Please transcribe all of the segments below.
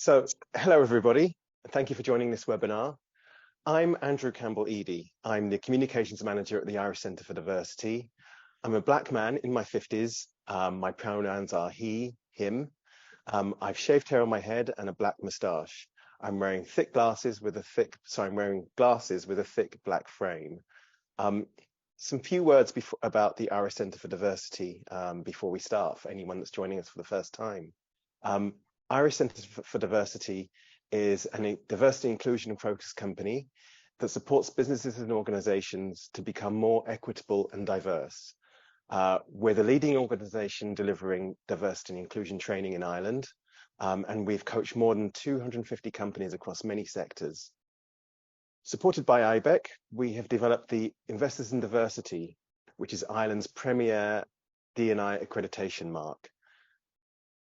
Hello everybody. Thank you for joining this webinar. I'm Andrew Campbell-Eady. I'm the Communications Manager at the Irish Centre for Diversity. I'm a black man in my 50s. My pronouns are he, him. I've shaved hair on my head and a black moustache. I'm wearing glasses with a thick black frame. Some few words about the Irish Centre for Diversity before we start, for anyone that's joining us for the first time. Irish Centre for Diversity is a diversity, inclusion and focus company that supports businesses and organizations to become more equitable and diverse. We're the leading organization delivering diversity and inclusion training in Ireland, and we've coached more than 250 companies across many sectors. Supported by IBEC, we have developed the Investors in Diversity, which is Ireland's premier D&I accreditation mark.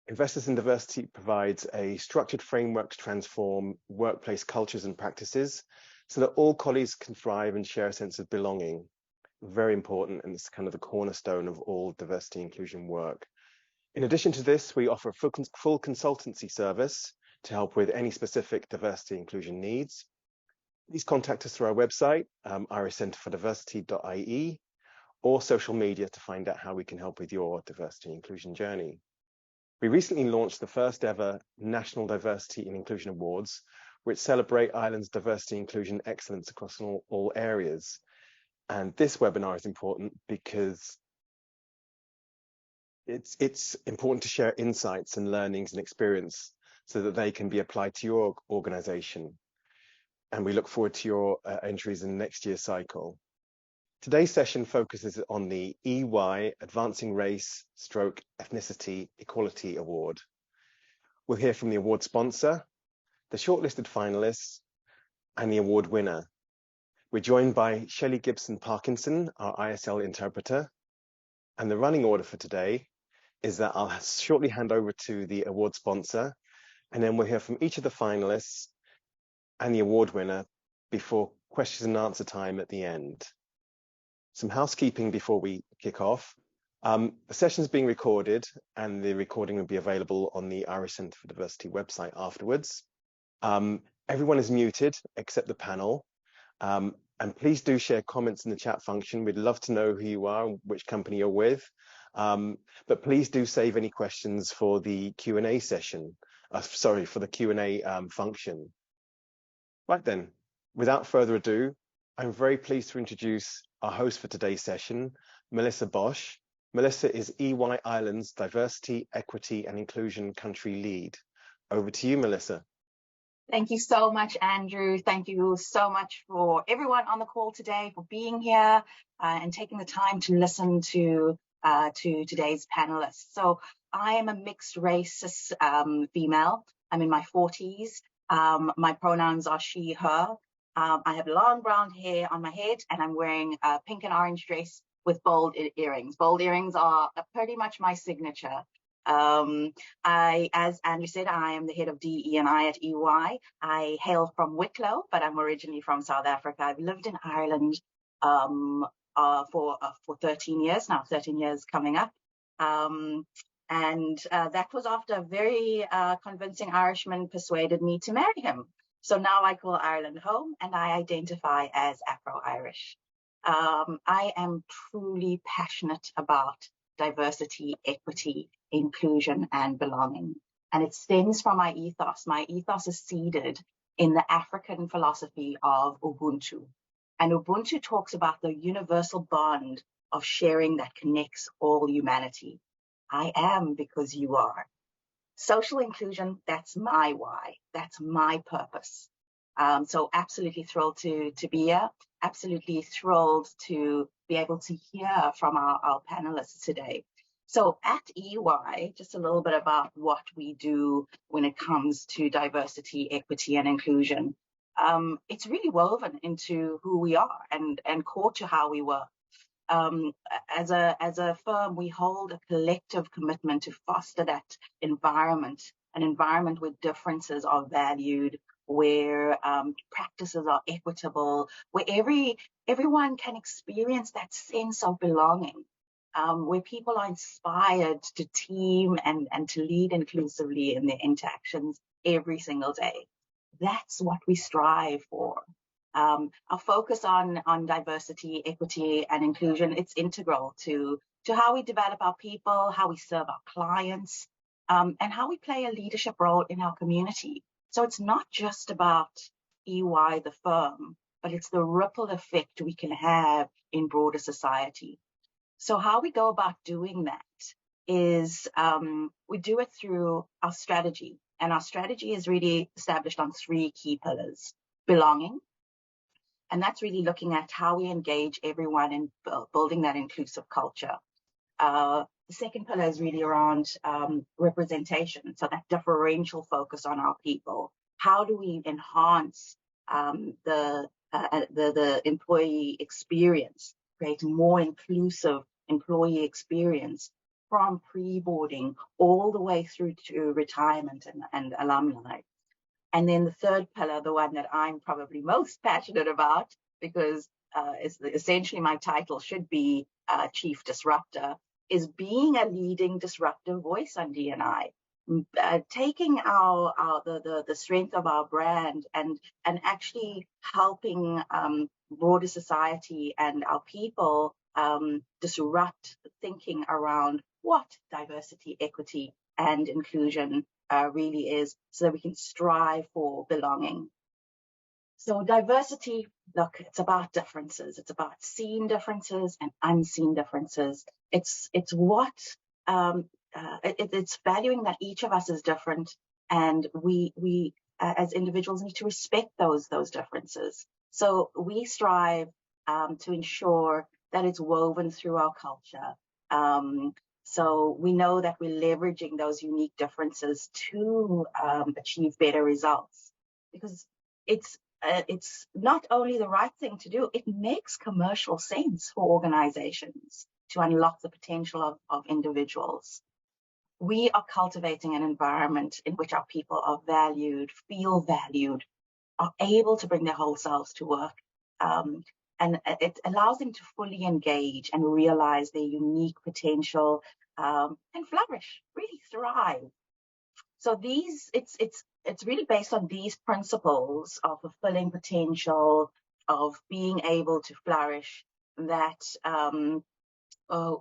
Investors in Diversity provides a structured framework to transform workplace cultures and practices so that all colleagues can thrive and share a sense of belonging. Very important, and it's kind of the cornerstone of all diversity inclusion work. In addition to this, we offer a full consultancy service to help with any specific diversity inclusion needs. Please contact us through our website, irishcenterfordiversity.ie, or social media to find out how we can help with your diversity inclusion journey. We recently launched the first ever National Diversity and Inclusion Awards, which celebrate Ireland's diversity inclusion excellence across all areas. And this webinar is important because it's important to share insights and learnings and experience so that they can be applied to your organization. And we look forward to your entries in next year's cycle. Today's session focuses on the EY Advancing Race / Ethnicity Equality Award. We'll hear from the award sponsor, the shortlisted finalists, and the award winner. We're joined by Shelley Gibson Parkinson, our ISL interpreter. And the running order for today is that I'll shortly hand over to the award sponsor, and then we'll hear from each of the finalists and the award winner before question and answer time at the end. Some housekeeping before we kick off. The session is being recorded and the recording will be available on the Irish Centre for Diversity website afterwards. Everyone is muted except the panel. And please do share comments in the chat function. We'd love to know who you are and which company you're with. But please do save any questions for the Q&A session. For the Q&A function. Right then, without further ado, I'm very pleased to introduce our host for today's session, Melissa Bosch. Melissa is EY Ireland's Diversity, Equity and Inclusion Country Lead. Over to you, Melissa. Thank you so much, Andrew. Thank you so much for everyone on the call today for being here and taking the time to listen to today's panelists. So I am a mixed race female. I'm in my 40s. My pronouns are she, her. I have long brown hair on my head and I'm wearing a pink and orange dress with bold earrings. Bold earrings are pretty much my signature. As Andrew said, I am the head of DE&I at EY. I hail from Wicklow, but I'm originally from South Africa. I've lived in Ireland for 13 years now, 13 years coming up. That was after a very convincing Irishman persuaded me to marry him. So now I call Ireland home and I identify as Afro-Irish. I am truly passionate about diversity, equity, inclusion, and belonging. And it stems from my ethos. My ethos is seeded in the African philosophy of Ubuntu. And Ubuntu talks about the universal bond of sharing that connects all humanity. I am because you are. Social inclusion, that's my why. That's my purpose. So absolutely thrilled to be here. Absolutely thrilled to be able to hear from our panelists today. So at EY, just a little bit about what we do when it comes to diversity, equity, and inclusion. It's really woven into who we are and core to how we work. As a firm, we hold a collective commitment to foster that environment, an environment where differences are valued, where practices are equitable, where everyone can experience that sense of belonging, where people are inspired to team and to lead inclusively in their interactions every single day. That's what we strive for. Our focus on diversity, equity, and inclusion, it's integral to how we develop our people, how we serve our clients, and how we play a leadership role in our community. So it's not just about EY, the firm, but it's the ripple effect we can have in broader society. So how we go about doing that is we do it through our strategy. And our strategy is really established on 3 key pillars: belonging, and that's really looking at how we engage everyone in building that inclusive culture. The second pillar is really around representation, so that differential focus on our people. How do we enhance the employee experience, create a more inclusive employee experience from pre-boarding all the way through to retirement and alumni? And then the third pillar, the one that I'm probably most passionate about, because essentially my title should be Chief Disruptor, is being a leading disruptive voice on D&I. Taking the strength of our brand and actually helping broader society and our people disrupt thinking around what diversity, equity, and inclusion really is, so that we can strive for belonging. So diversity, look, it's about differences. It's about seen differences and unseen differences. It's valuing that each of us is different, and we as individuals need to respect those differences. So we strive to ensure that it's woven through our culture. So we know that we're leveraging those unique differences to achieve better results, because it's not only the right thing to do, it makes commercial sense for organizations to unlock the potential of individuals. We are cultivating an environment in which our people are valued, feel valued, are able to bring their whole selves to work. And it allows them to fully engage and realize their unique potential and flourish, really thrive. So it's really based on these principles of fulfilling potential, of being able to flourish, that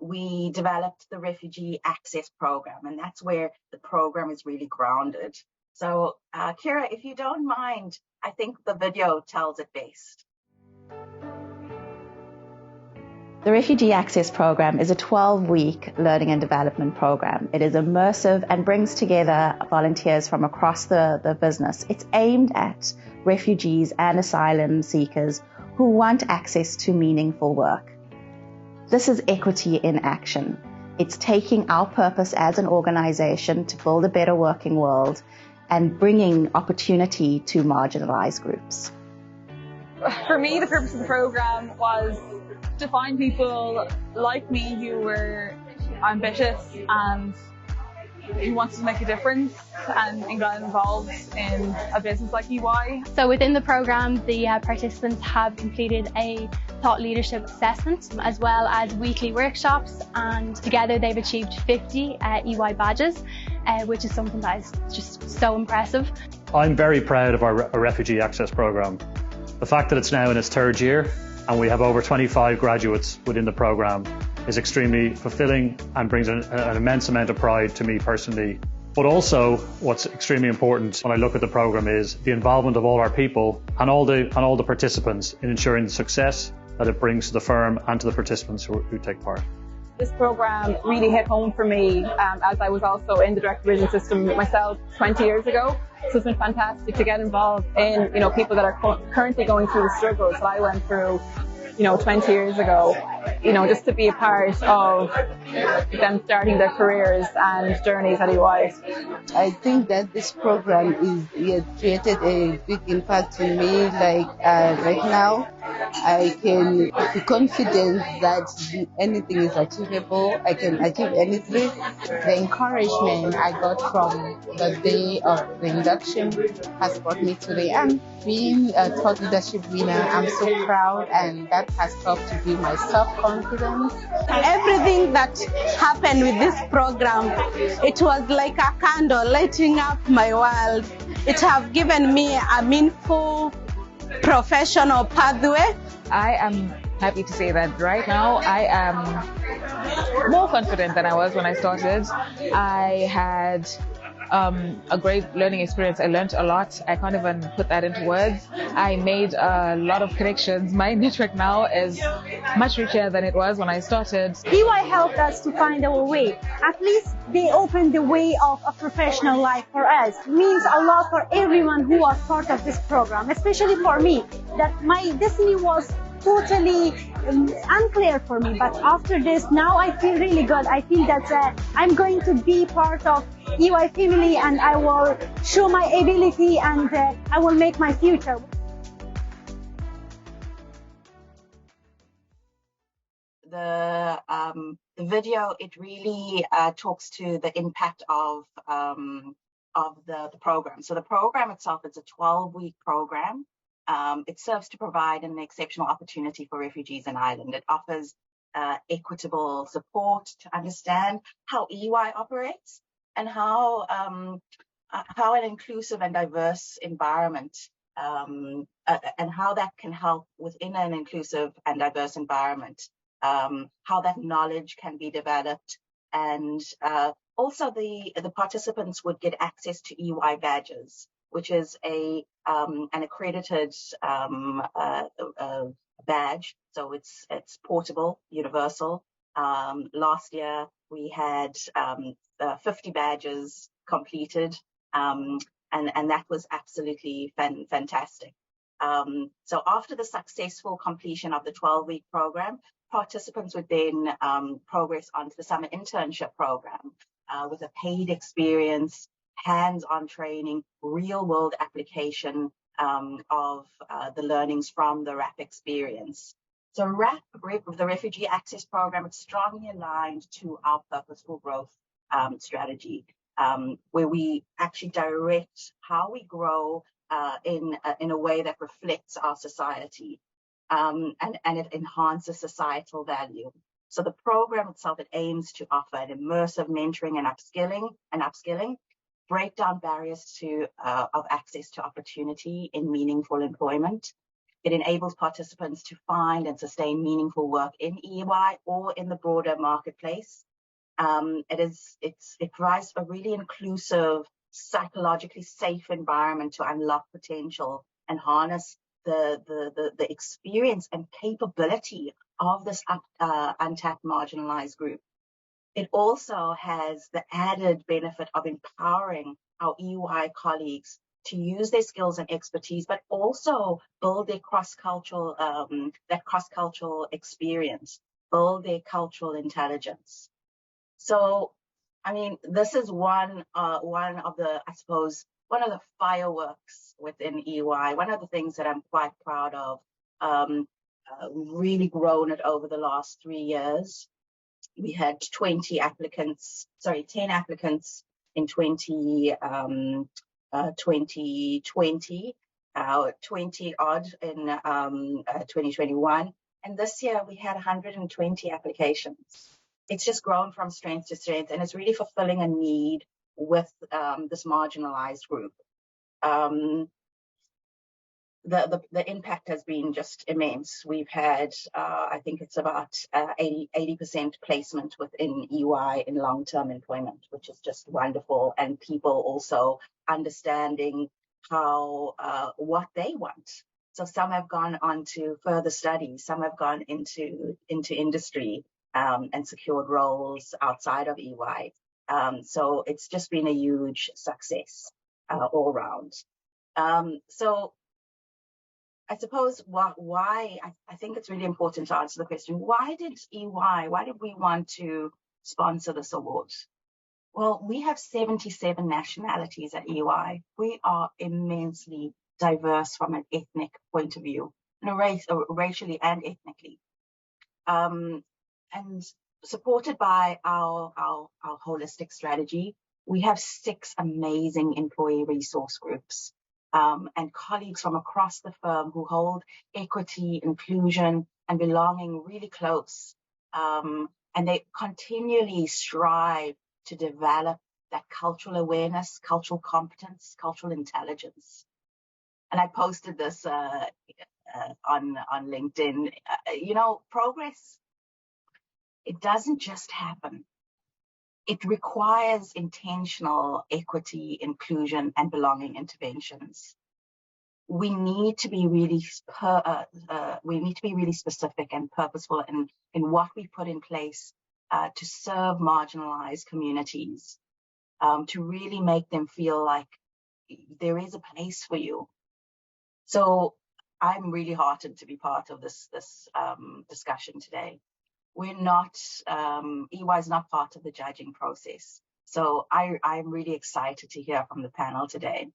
we developed the Refugee Access Program, and that's where the program is really grounded. So Kira, if you don't mind, I think the video tells it best. The Refugee Access Program is a 12-week learning and development program. It is immersive and brings together volunteers from across the business. It's aimed at refugees and asylum seekers who want access to meaningful work. This is equity in action. It's taking our purpose as an organization to build a better working world and bringing opportunity to marginalized groups. For me, the purpose of the program was to find people like me who were ambitious and who wanted to make a difference and got involved in a business like EY. So within the program, the participants have completed a thought leadership assessment as well as weekly workshops, and together they've achieved 50 EY badges, which is something that is just so impressive. I'm very proud of our Refugee Access Programme. The fact that it's now in its 3rd year and we have over 25 graduates within the programme is extremely fulfilling and brings an immense amount of pride to me personally. But also what's extremely important when I look at the programme is the involvement of all our people and all the participants in ensuring the success that it brings to the firm and to the participants who take part. This programme really hit home for me as I was also in the direct vision system myself 20 years ago. So it's been fantastic to get involved in, people that are currently going through the struggles that I went through, 20 years ago. Just to be a part of them starting their careers and journeys at EY. I think that this program has created a big impact on me, right now. I can be confident that anything is achievable. I can achieve anything. The encouragement I got from the day of the induction has brought me to the end. Being a thought leadership winner, I'm so proud, and that has helped to build my self-confidence. Everything that happened with this program, it was like a candle lighting up my world. It has given me a meaningful professional pathway. I am happy to say that right now I am more confident than I was when I started. I had a great learning experience. I learned a lot. I can't even put that into words. I made a lot of connections. My network now is much richer than it was when I started. EY helped us to find our way. At least they opened the way of a professional life for us. It means a lot for everyone who was part of this program, especially for me, that my destiny was totally unclear for me. But after this, now I feel really good. I feel that I'm going to be part of EY family, and I will show my ability, and I will make my future. The video, it really talks to the impact of the program. So the program itself is a 12-week program. It serves to provide an exceptional opportunity for refugees in Ireland. It offers equitable support to understand how EY operates and how an inclusive and diverse environment and how that can help within an inclusive and diverse environment, how that knowledge can be developed, and also the participants would get access to EY badges, which is an accredited badge. So it's portable, universal. Last year we had 50 badges completed, and that was absolutely fantastic. So after the successful completion of the 12-week program, participants would then progress onto the summer internship program with a paid experience, hands-on training, real-world application of the learnings from the RAP experience. So RAP, the Refugee Access Program, is strongly aligned to our purposeful growth strategy, where we actually direct how we grow in a way that reflects our society, and it enhances societal value. So the program itself, it aims to offer an immersive mentoring and upskilling, break down barriers of access to opportunity in meaningful employment. It enables participants to find and sustain meaningful work in EY or in the broader marketplace. It provides a really inclusive, psychologically safe environment to unlock potential and harness the experience and capability of this untapped marginalized group. It also has the added benefit of empowering our EY colleagues to use their skills and expertise, but also build their cross-cultural experience, build their cultural intelligence. So, I mean, this is one of the fireworks within EY. One of the things that I'm quite proud of. We've really grown it over the last 3 years. We had 10 applicants in 2020, 20 odd in 2021, and this year we had 120 applications. It's just grown from strength to strength, and it's really fulfilling a need with this marginalized group. The impact has been just immense. We've had, I think it's about 80% placement within EY in long-term employment, which is just wonderful. And people also understanding what they want. So some have gone on to further studies, some have gone into industry and secured roles outside of EY. So it's just been a huge success all around. So I suppose why I think it's really important to answer the question, why did we want to sponsor this award? Well, we have 77 nationalities at EY. We are immensely diverse from an ethnic point of view. racially and ethnically. And supported by our holistic strategy, we have 6 amazing employee resource groups and colleagues from across the firm who hold equity, inclusion, and belonging really close. And they continually strive to develop that cultural awareness, cultural competence, cultural intelligence. And I posted this on LinkedIn. Progress, it doesn't just happen. It requires intentional equity, inclusion, and belonging interventions. We need to be really specific and purposeful in what we put in place to serve marginalized communities, to really make them feel like there is a place for you. So I'm really heartened to be part of this discussion today. We're not, EY is not part of the judging process. So I'm really excited to hear from the panel today.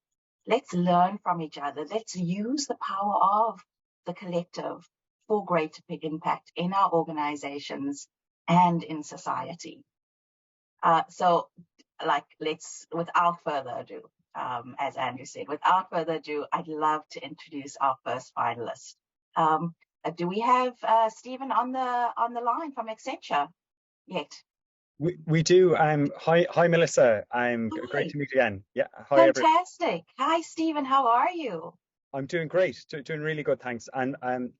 Let's learn from each other. Let's use the power of the collective for greater impact in our organizations and in society. Without further ado, as Andrew said, without further ado, I'd love to introduce our first finalist. Do we have Stephen on the line from Accenture yet? We do. Hi Melissa. Great to meet you again. Yeah. Hi Fantastic. Everyone. Hi Stephen. How are you? I'm doing great. Doing really good, thanks. And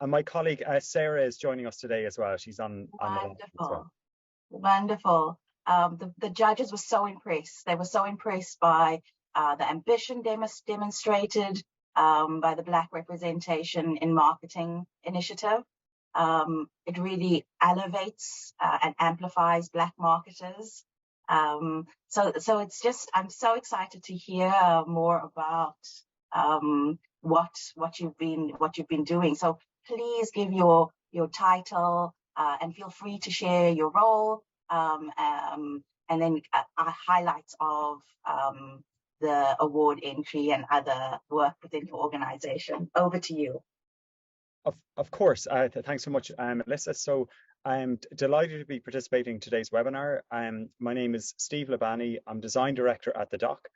my colleague Sarah is joining us today as well. She's on the line as well. Wonderful. The judges were so impressed. They were so impressed by the ambition demonstrated by the Black Representation in Marketing initiative. It really elevates and amplifies Black marketers. So it's just, I'm so excited to hear more about what you've been doing. So please give your title and feel free to share your role and then highlights of the award entry and other work within your organization. Over to you. Of course. Thanks so much, Melissa. So I'm delighted to be participating in today's webinar. My name is Steve Labani. I'm Design Director at the Dock,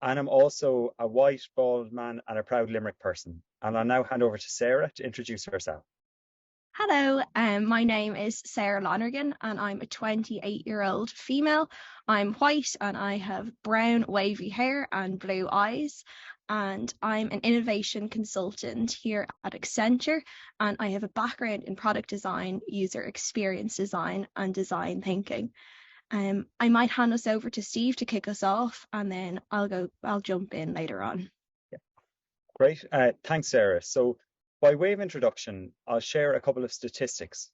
and I'm also a white, bald man and a proud Limerick person. And I'll now hand over to Sarah to introduce herself. Hello, my name is Sarah Lonergan and I'm a 28-year-old female. I'm white and I have brown wavy hair and blue eyes, and I'm an innovation consultant here at Accenture, and I have a background in product design, user experience design and design thinking. I might hand us over to Steve to kick us off, and then I'll jump in later on. Yeah. Great, thanks Sarah. So by way of introduction, I'll share a couple of statistics.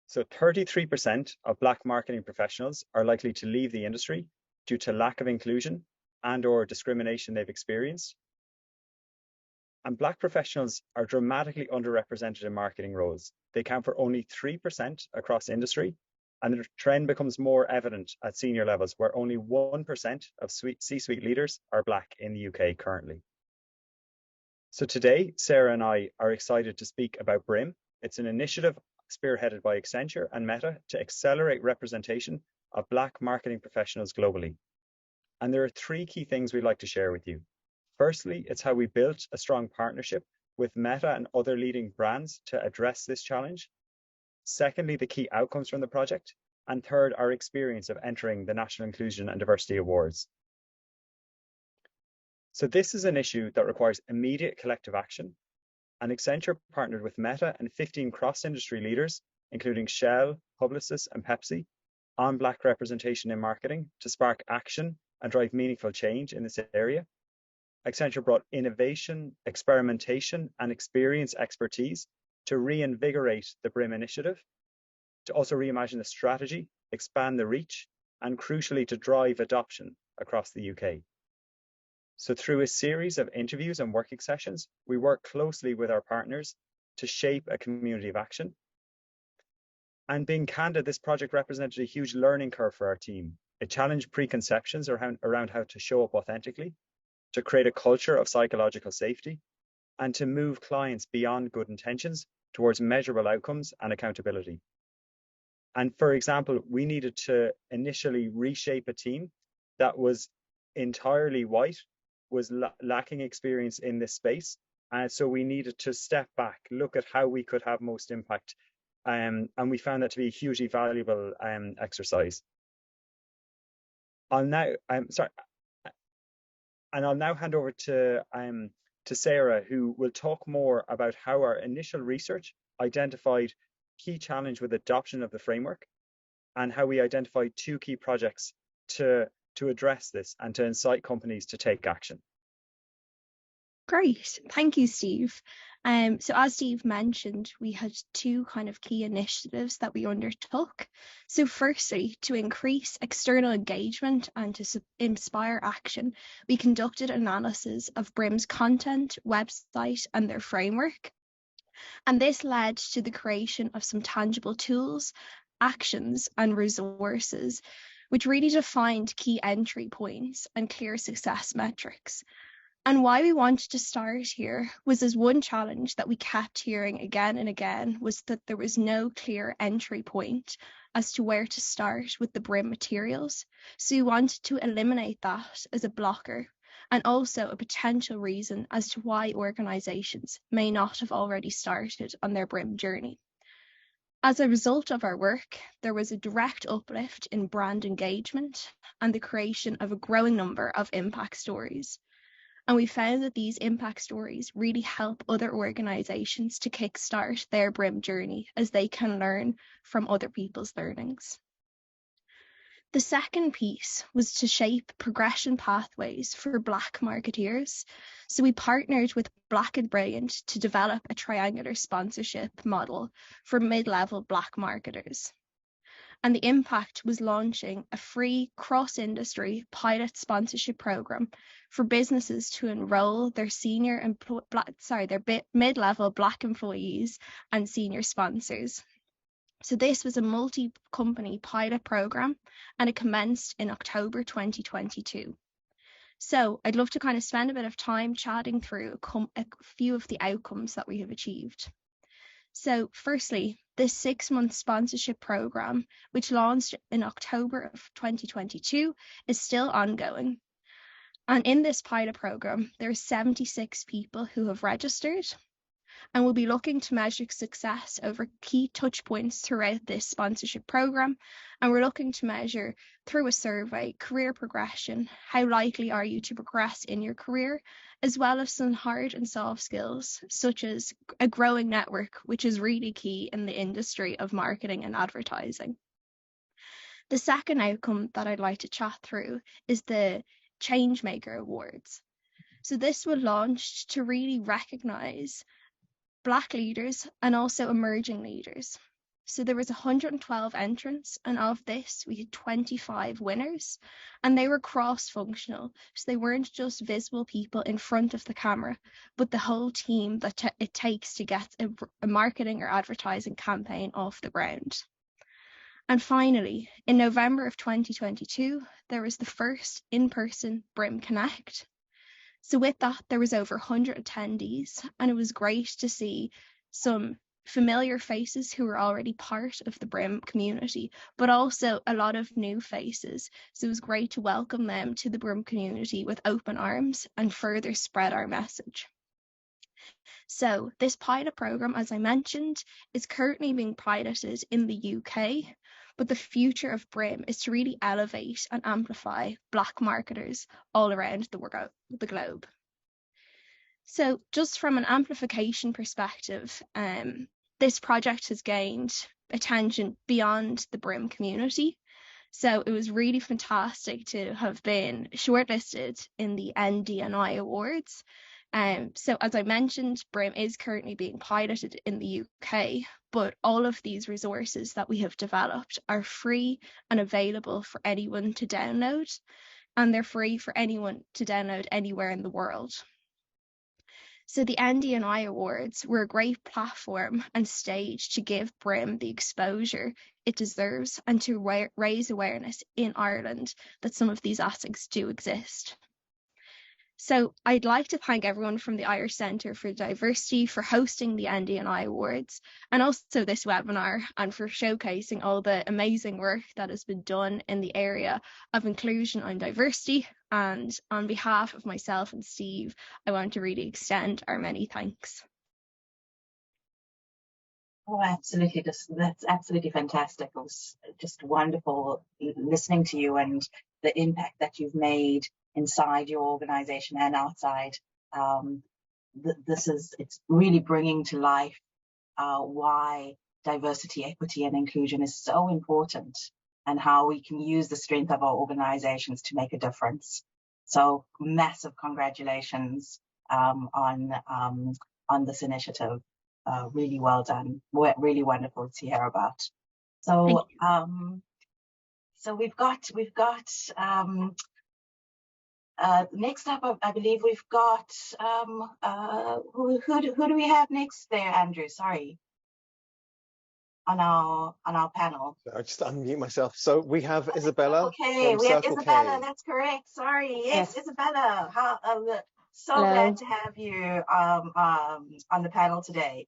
So 33% of Black marketing professionals are likely to leave the industry due to lack of inclusion and/or discrimination they've experienced. And Black professionals are dramatically underrepresented in marketing roles. They account for only 3% across industry, and the trend becomes more evident at senior levels, where only 1% of C-suite leaders are Black in the UK currently. So today, Sarah and I are excited to speak about BRIM. It's an initiative spearheaded by Accenture and Meta to accelerate representation of Black marketing professionals globally. And there are 3 key things we'd like to share with you. Firstly, it's how we built a strong partnership with Meta and other leading brands to address this challenge. Secondly, the key outcomes from the project. And third, our experience of entering the National Inclusion and Diversity Awards. So this is an issue that requires immediate collective action, and Accenture partnered with Meta and 15 cross-industry leaders, including Shell, Publicis, and Pepsi, on Black representation in marketing to spark action and drive meaningful change in this area. Accenture brought innovation, experimentation, and experience expertise to reinvigorate the BRIM initiative, to also reimagine the strategy, expand the reach, and crucially to drive adoption across the UK. So through a series of interviews and working sessions, we work closely with our partners to shape a community of action. And being candid, this project represented a huge learning curve for our team. It challenged preconceptions around how to show up authentically, to create a culture of psychological safety, and to move clients beyond good intentions towards measurable outcomes and accountability. And for example, we needed to initially reshape a team that was entirely white, was lacking experience in this space. And so we needed to step back, look at how we could have most impact. And we found that to be a hugely valuable exercise. I'll now hand over to Sarah, who will talk more about how our initial research identified key challenge with adoption of the framework, and how we identified 2 key projects to address this and to incite companies to take action. Great, thank you, Steve. So as Steve mentioned, we had 2 kind of key initiatives that we undertook. So firstly, to increase external engagement and to inspire action, we conducted analysis of BRIM's content, website and their framework. And this led to the creation of some tangible tools, actions and resources, which really defined key entry points and clear success metrics. And why we wanted to start here was as one challenge that we kept hearing again and again was that there was no clear entry point as to where to start with the BRIM materials. So we wanted to eliminate that as a blocker, and also a potential reason as to why organisations may not have already started on their BRIM journey. As a result of our work, there was a direct uplift in brand engagement and the creation of a growing number of impact stories. And we found that these impact stories really help other organisations to kickstart their BRIM journey, as they can learn from other people's learnings. The second piece was to shape progression pathways for Black marketeers. So we partnered with Black and Brilliant to develop a triangular sponsorship model for mid-level Black marketers. And the impact was launching a free cross-industry pilot sponsorship program for businesses to enroll their mid-level Black employees and senior sponsors. So this was a multi-company pilot program, and it commenced in October 2022. So I'd love to kind of spend a bit of time chatting through a few of the outcomes that we have achieved. So firstly, this 6-month sponsorship program, which launched in October of 2022, is still ongoing. And in this pilot program, there are 76 people who have registered, and we'll be looking to measure success over key touch points throughout this sponsorship program. And we're looking to measure through a survey, career progression, how likely are you to progress in your career, as well as some hard and soft skills, such as a growing network, which is really key in the industry of marketing and advertising. The second outcome that I'd like to chat through is the Changemaker Awards. So this was launched to really recognise Black leaders and also emerging leaders. So there was 112 entrants, and of this we had 25 winners, and they were cross-functional. So they weren't just visible people in front of the camera, but the whole team that it takes to get a marketing or advertising campaign off the ground. And finally, in November of 2022, there was the first in-person BRIM Connect. So with that, there was over 100 attendees, and it was great to see some familiar faces who were already part of the BRIM community, but also a lot of new faces. So it was great to welcome them to the BRIM community with open arms and further spread our message. So this pilot program, as I mentioned, is currently being piloted in the UK, but the future of BRIM is to really elevate and amplify Black marketers all around the globe. So just from an amplification perspective, this project has gained attention beyond the BRIM community. So it was really fantastic to have been shortlisted in the NDI Awards. So as I mentioned, BRIM is currently being piloted in the UK, but all of these resources that we have developed are free and available for anyone to download, and they're free for anyone to download anywhere in the world. So the NDI Awards were a great platform and stage to give BRIM the exposure it deserves and to raise awareness in Ireland that some of these assets do exist. So I'd like to thank everyone from the Irish Centre for Diversity for hosting the NDI Awards and also this webinar, and for showcasing all the amazing work that has been done in the area of inclusion and diversity. And on behalf of myself and Steve, I want to really extend our many thanks. Oh, absolutely. That's absolutely fantastic. It was just wonderful listening to you and the impact that you've made inside your organization and outside. It's really bringing to life why diversity, equity, and inclusion is so important, and how we can use the strength of our organizations to make a difference. So massive congratulations on this initiative. Really well done. Really wonderful to hear about. So so we've got next up, I believe we've got who do we have next there, Andrew? Sorry, on our panel. I just unmute myself. So we have Isabella. Okay, we have Circle Isabella. K. That's correct. Sorry, yes. Isabella. So Hello. glad to have you on the panel today.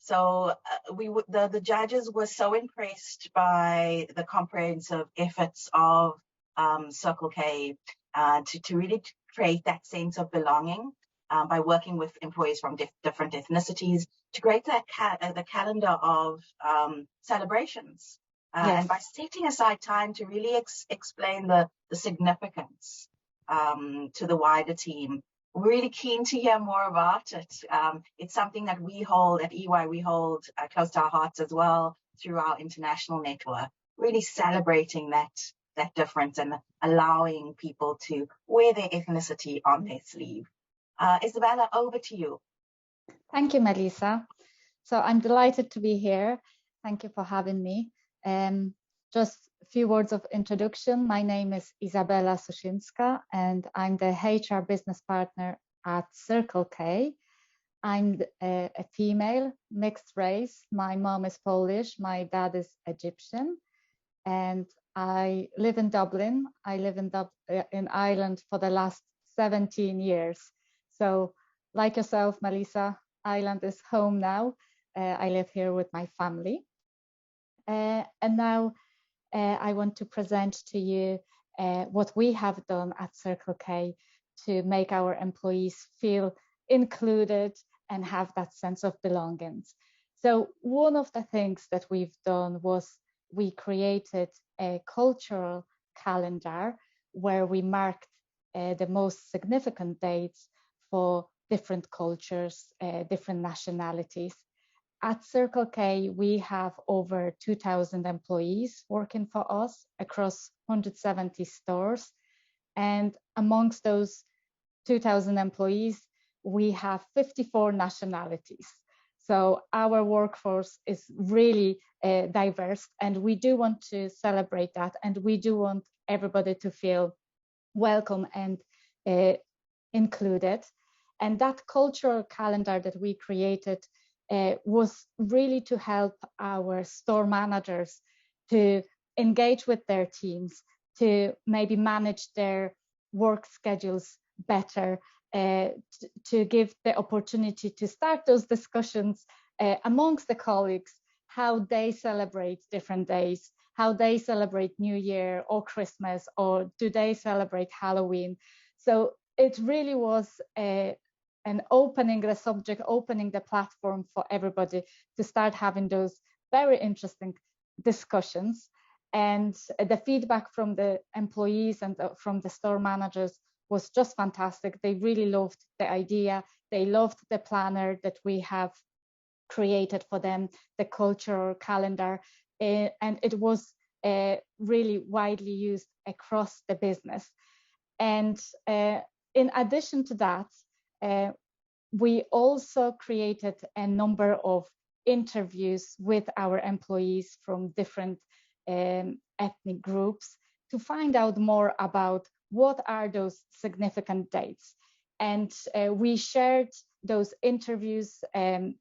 So the judges were so impressed by the comprehensive efforts of Circle K to really create that sense of belonging by working with employees from different ethnicities to create the calendar of celebrations. And by setting aside time to really explain the significance to the wider team. We're really keen to hear more about it. It's something that we hold at EY, we hold close to our hearts as well through our international network, really celebrating that difference and allowing people to wear their ethnicity on their sleeve. Isabella, over to you. Thank you, Melissa. So I'm delighted to be here. Thank you for having me. Just a few words of introduction. My name is Izabela Suszyńska, and I'm the HR business partner at Circle K. I'm a female, mixed race. My mom is Polish, my dad is Egyptian, and I live in Dublin. I live in Ireland for the last 17 years. So like yourself, Melissa, Ireland is home now. I live here with my family. And now I want to present to you what we have done at Circle K to make our employees feel included and have that sense of belonging. So one of the things that we've done was we created a cultural calendar where we marked the most significant dates for different cultures, different nationalities. At Circle K, we have over 2,000 employees working for us across 170 stores. And amongst those 2,000 employees, we have 54 nationalities. So our workforce is really diverse, and we do want to celebrate that, and we do want everybody to feel welcome and included. And that cultural calendar that we created was really to help our store managers to engage with their teams, to maybe manage their work schedules better, to give the opportunity to start those discussions amongst the colleagues, how they celebrate different days, how they celebrate New Year or Christmas, or do they celebrate Halloween. So it really was and opening the subject, opening the platform for everybody to start having those very interesting discussions. And the feedback from the employees and from the store managers was just fantastic. They really loved the idea. They loved the planner that we have created for them, the cultural calendar, and it was really widely used across the business. And in addition to that, we also created a number of interviews with our employees from different ethnic groups to find out more about what are those significant dates. And we shared those interviews in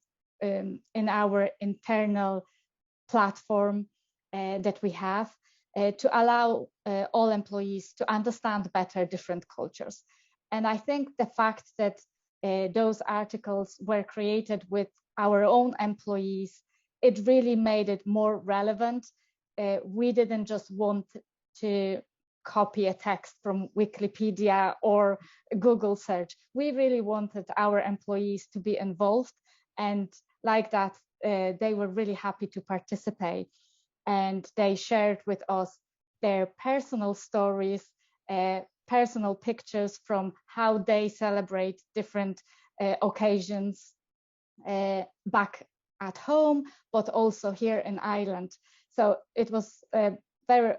our internal platform that we have to allow all employees to understand better different cultures. And I think the fact that those articles were created with our own employees, it really made it more relevant. We didn't just want to copy a text from Wikipedia or Google search. We really wanted our employees to be involved, and like that, they were really happy to participate. And they shared with us their personal stories, personal pictures from how they celebrate different occasions back at home, but also here in Ireland. So it was very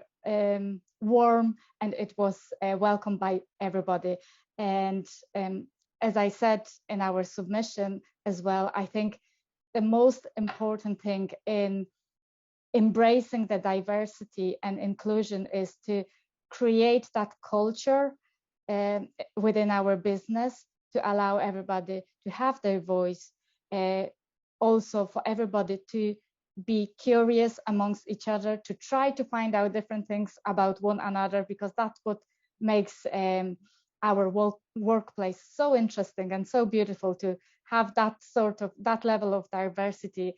warm, and it was welcomed by everybody. And as I said in our submission as well, I think the most important thing in embracing the diversity and inclusion is to create that culture within our business to allow everybody to have their voice, also for everybody to be curious amongst each other, to try to find out different things about one another, because that's what makes our workplace so interesting and so beautiful, to have that level of diversity.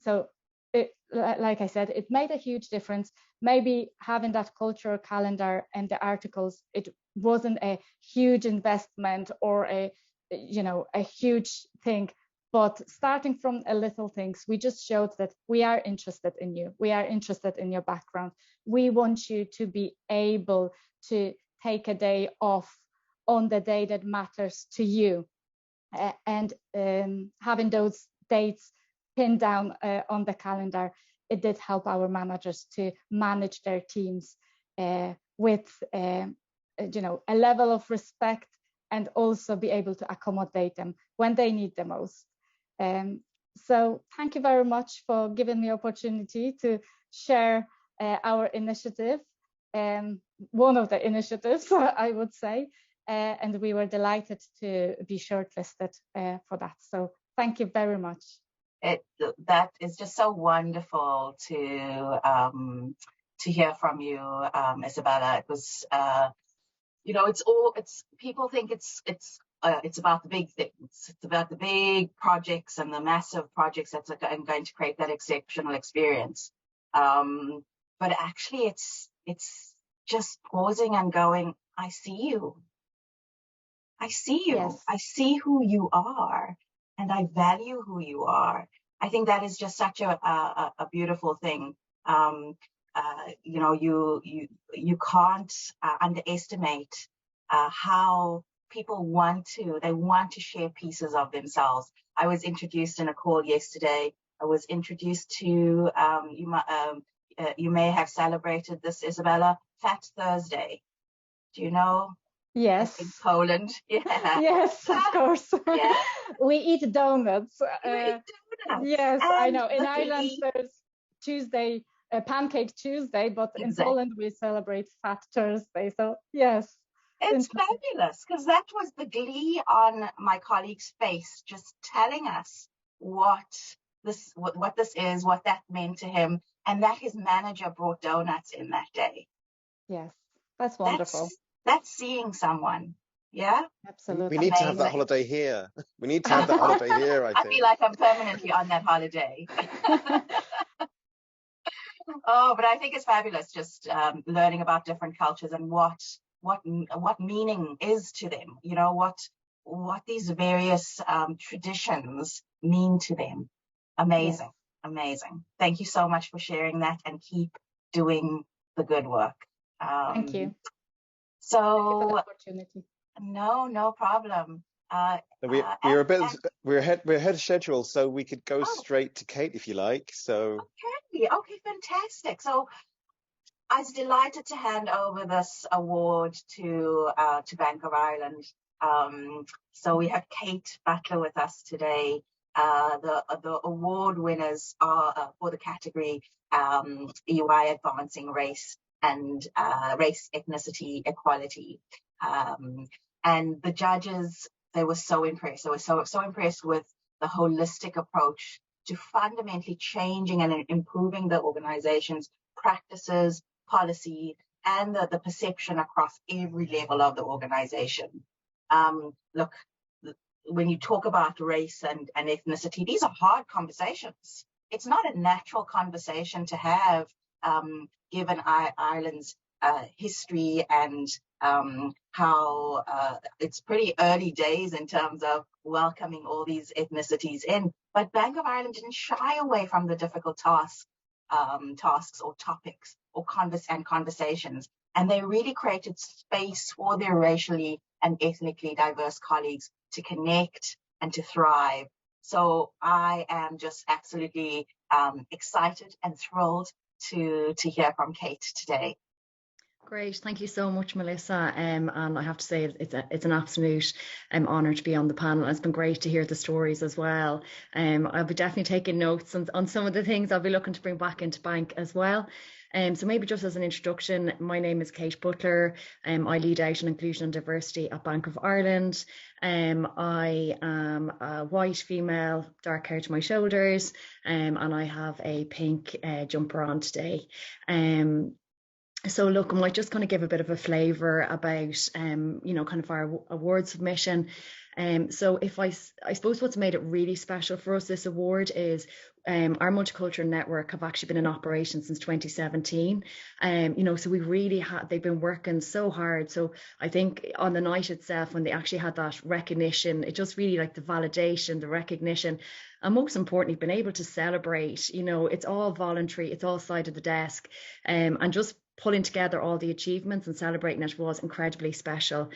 So like I said, it made a huge difference. Maybe having that cultural calendar and the articles, it wasn't a huge investment or a huge thing, but starting from a little things, we just showed that we are interested in you. We are interested in your background. We want you to be able to take a day off on the day that matters to you. And having those dates pinned down on the calendar, it did help our managers to manage their teams with a level of respect, and also be able to accommodate them when they need the most. So thank you very much for giving me the opportunity to share our initiative, one of the initiatives, I would say, and we were delighted to be shortlisted for that. So thank you very much. That is just so wonderful to hear from you, Isabella. It was, people think it's about the big things. It's about the big projects and the massive projects that are going to create that exceptional experience. But actually, it's just pausing and going, I see you. I see you. Yes. I see who you are, and I value who you are. I think that is just such a beautiful thing. You can't underestimate how people want to share pieces of themselves. I was introduced in a call yesterday. I was introduced to, you may have celebrated this, Isabella, Fat Thursday. Do you know? Yes. In Poland. Yeah. Yes, of course. Yeah. We eat donuts. You eat donuts. Yes, and I know. In Ireland, there's Tuesday, Pancake Tuesday, but in Poland we celebrate Fat Thursday. So yes. It's fabulous, because that was the glee on my colleague's face, just telling us what this is, what that meant to him, and that his manager brought donuts in that day. Yes, that's wonderful. That's seeing someone. Yeah, absolutely. We need to have that holiday here. We need to have that holiday here, I think. I feel like I'm permanently on that holiday. Oh, but I think it's fabulous, just learning about different cultures and what meaning is to them. You know, what these various traditions mean to them. Amazing, yes. Amazing. Thank you so much for sharing that, and keep doing the good work. Thank you. So, thank you for the opportunity. No problem. We're ahead of schedule, so we could go straight to Kate if you like. So okay, fantastic. So I was delighted to hand over this award to Bank of Ireland. So we have Kate Butler with us today. The award winners are for the category EY Advancing Race and Race, Ethnicity, Equality. And the judges, they were so impressed. They were so impressed with the holistic approach to fundamentally changing and improving the organization's practices, policy, and the perception across every level of the organization. Look, when you talk about race and ethnicity, these are hard conversations. It's not a natural conversation to have, given Ireland's history and how it's pretty early days in terms of welcoming all these ethnicities in. But Bank of Ireland didn't shy away from the difficult tasks or topics or conversations. And they really created space for their racially and ethnically diverse colleagues to connect and to thrive. So I am just absolutely excited and thrilled to hear from Kate today. Great, thank you so much, Melissa. And I have to say it's an absolute honour to be on the panel. It's been great to hear the stories as well. I'll be definitely taking notes on some of the things I'll be looking to bring back into bank as well. So maybe just as an introduction, my name is Kate Butler. I lead out on inclusion and diversity at Bank of Ireland. I am a white female, dark hair to my shoulders, and I have a pink jumper on today. So look, I might just kind of give a bit of a flavour about, you know, kind of our award submission. So if I suppose what's made it really special for us, this award, is our multicultural network have actually been in operation since 2017. You know, so we really they've been working so hard. So I think on the night itself, when they actually had that recognition, it just really, like, the validation, the recognition, and most importantly, been able to celebrate. You know, it's all voluntary, it's all side of the desk, and just pulling together all the achievements and celebrating it was incredibly special.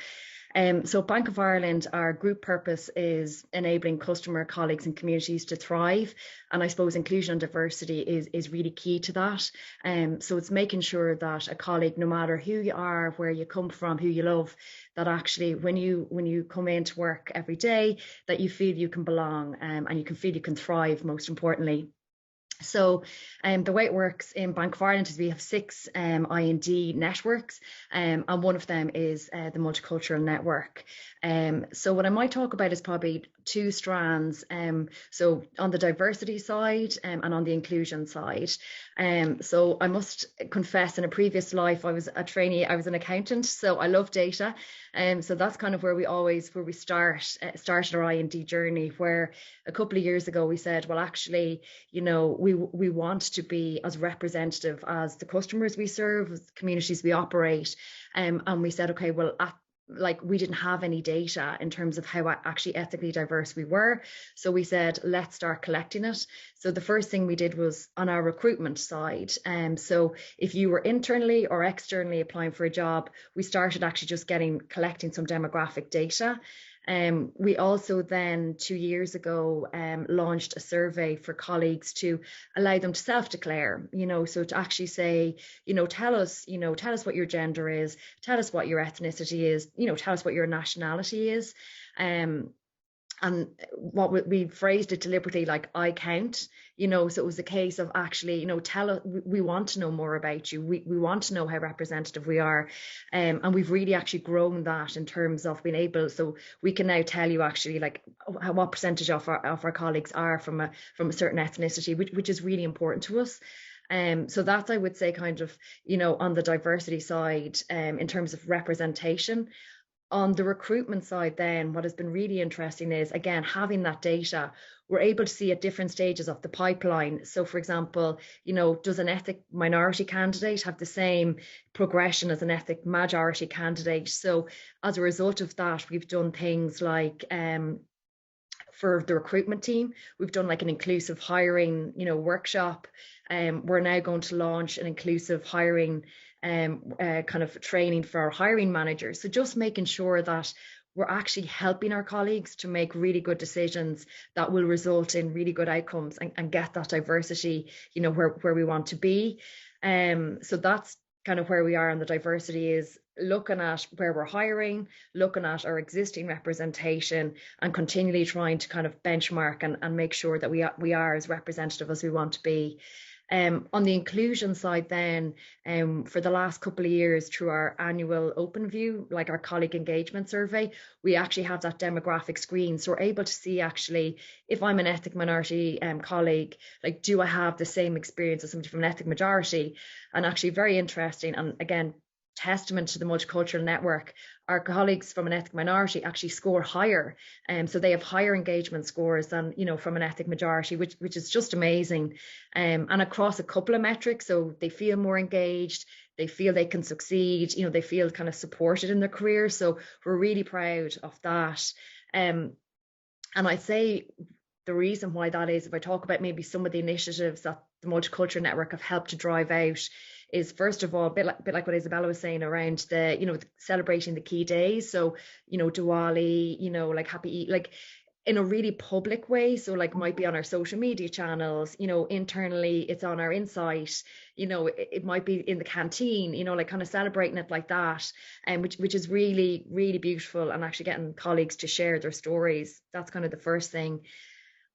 So Bank of Ireland, our group purpose is enabling customer, colleagues and communities to thrive. And I suppose inclusion and diversity is really key to that. So it's making sure that a colleague, no matter who you are, where you come from, who you love, that actually when you come into work every day, that you feel you can belong, and you can feel you can thrive, most importantly. So the way it works in Bank of Ireland is we have 6 I&D networks, and one of them is the Multicultural Network. So what I might talk about is probably 2 strands, so on the diversity side and on the inclusion side. So I must confess, in a previous life I was a trainee, I was an accountant, so I love data. So that's kind of where we started our I&D journey, where a couple of years ago we said, well, actually, you know, we want to be as representative as the customers we serve, as the communities we operate, and we said, okay, well, we didn't have any data in terms of how actually ethnically diverse we were. So we said, let's start collecting it. So the first thing we did was on our recruitment side. So if you were internally or externally applying for a job, we started actually just collecting some demographic data. We also then 2 years ago launched a survey for colleagues to allow them to self-declare, you know, so to actually say, you know, tell us what your gender is, tell us what your ethnicity is, you know, tell us what your nationality is. And what we phrased it deliberately like I count, you know, so it was a case of actually, you know, we want to know more about you. We want to know how representative we are. And we've really actually grown that in terms of being able, so we can now tell you actually like what percentage of our colleagues are from a certain ethnicity, which is really important to us. So that's, I would say, kind of, you know, on the diversity side, in terms of representation. On the recruitment side then, what has been really interesting is, again, having that data, we're able to see at different stages of the pipeline. So for example, you know, does an ethnic minority candidate have the same progression as an ethnic majority candidate? So as a result of that, we've done things like, for the recruitment team, we've done like an inclusive hiring, you know, workshop. We're now going to launch an inclusive hiring kind of training for our hiring managers. So just making sure that we're actually helping our colleagues to make really good decisions that will result in really good outcomes and get that diversity, you know, where we want to be. So that's kind of where we are on the diversity, is looking at where we're hiring, looking at our existing representation, and continually trying to kind of benchmark and make sure that we are as representative as we want to be. On the inclusion side then, for the last couple of years, through our annual open view, like our colleague engagement survey, we actually have that demographic screen. So we're able to see actually, if I'm an ethnic minority colleague, like, do I have the same experience as somebody from an ethnic majority? And actually very interesting, and again, testament to the multicultural network, our colleagues from an ethnic minority actually score higher, so they have higher engagement scores than, you know, from an ethnic majority, which is just amazing, and across a couple of metrics. So they feel more engaged, they feel they can succeed, you know, they feel kind of supported in their career. So we're really proud of that. And I'd say the reason why that is, if I talk about maybe some of the initiatives that the Multicultural Network have helped to drive out, is first of all, a bit like what Isabella was saying around the, you know, celebrating the key days. So, you know, Diwali, you know, like Happy Eid, like in a really public way. So like might be on our social media channels, you know, internally it's on our Insight, you know, it might be in the canteen, you know, like kind of celebrating it like that, and which is really, really beautiful, and actually getting colleagues to share their stories. That's kind of the first thing.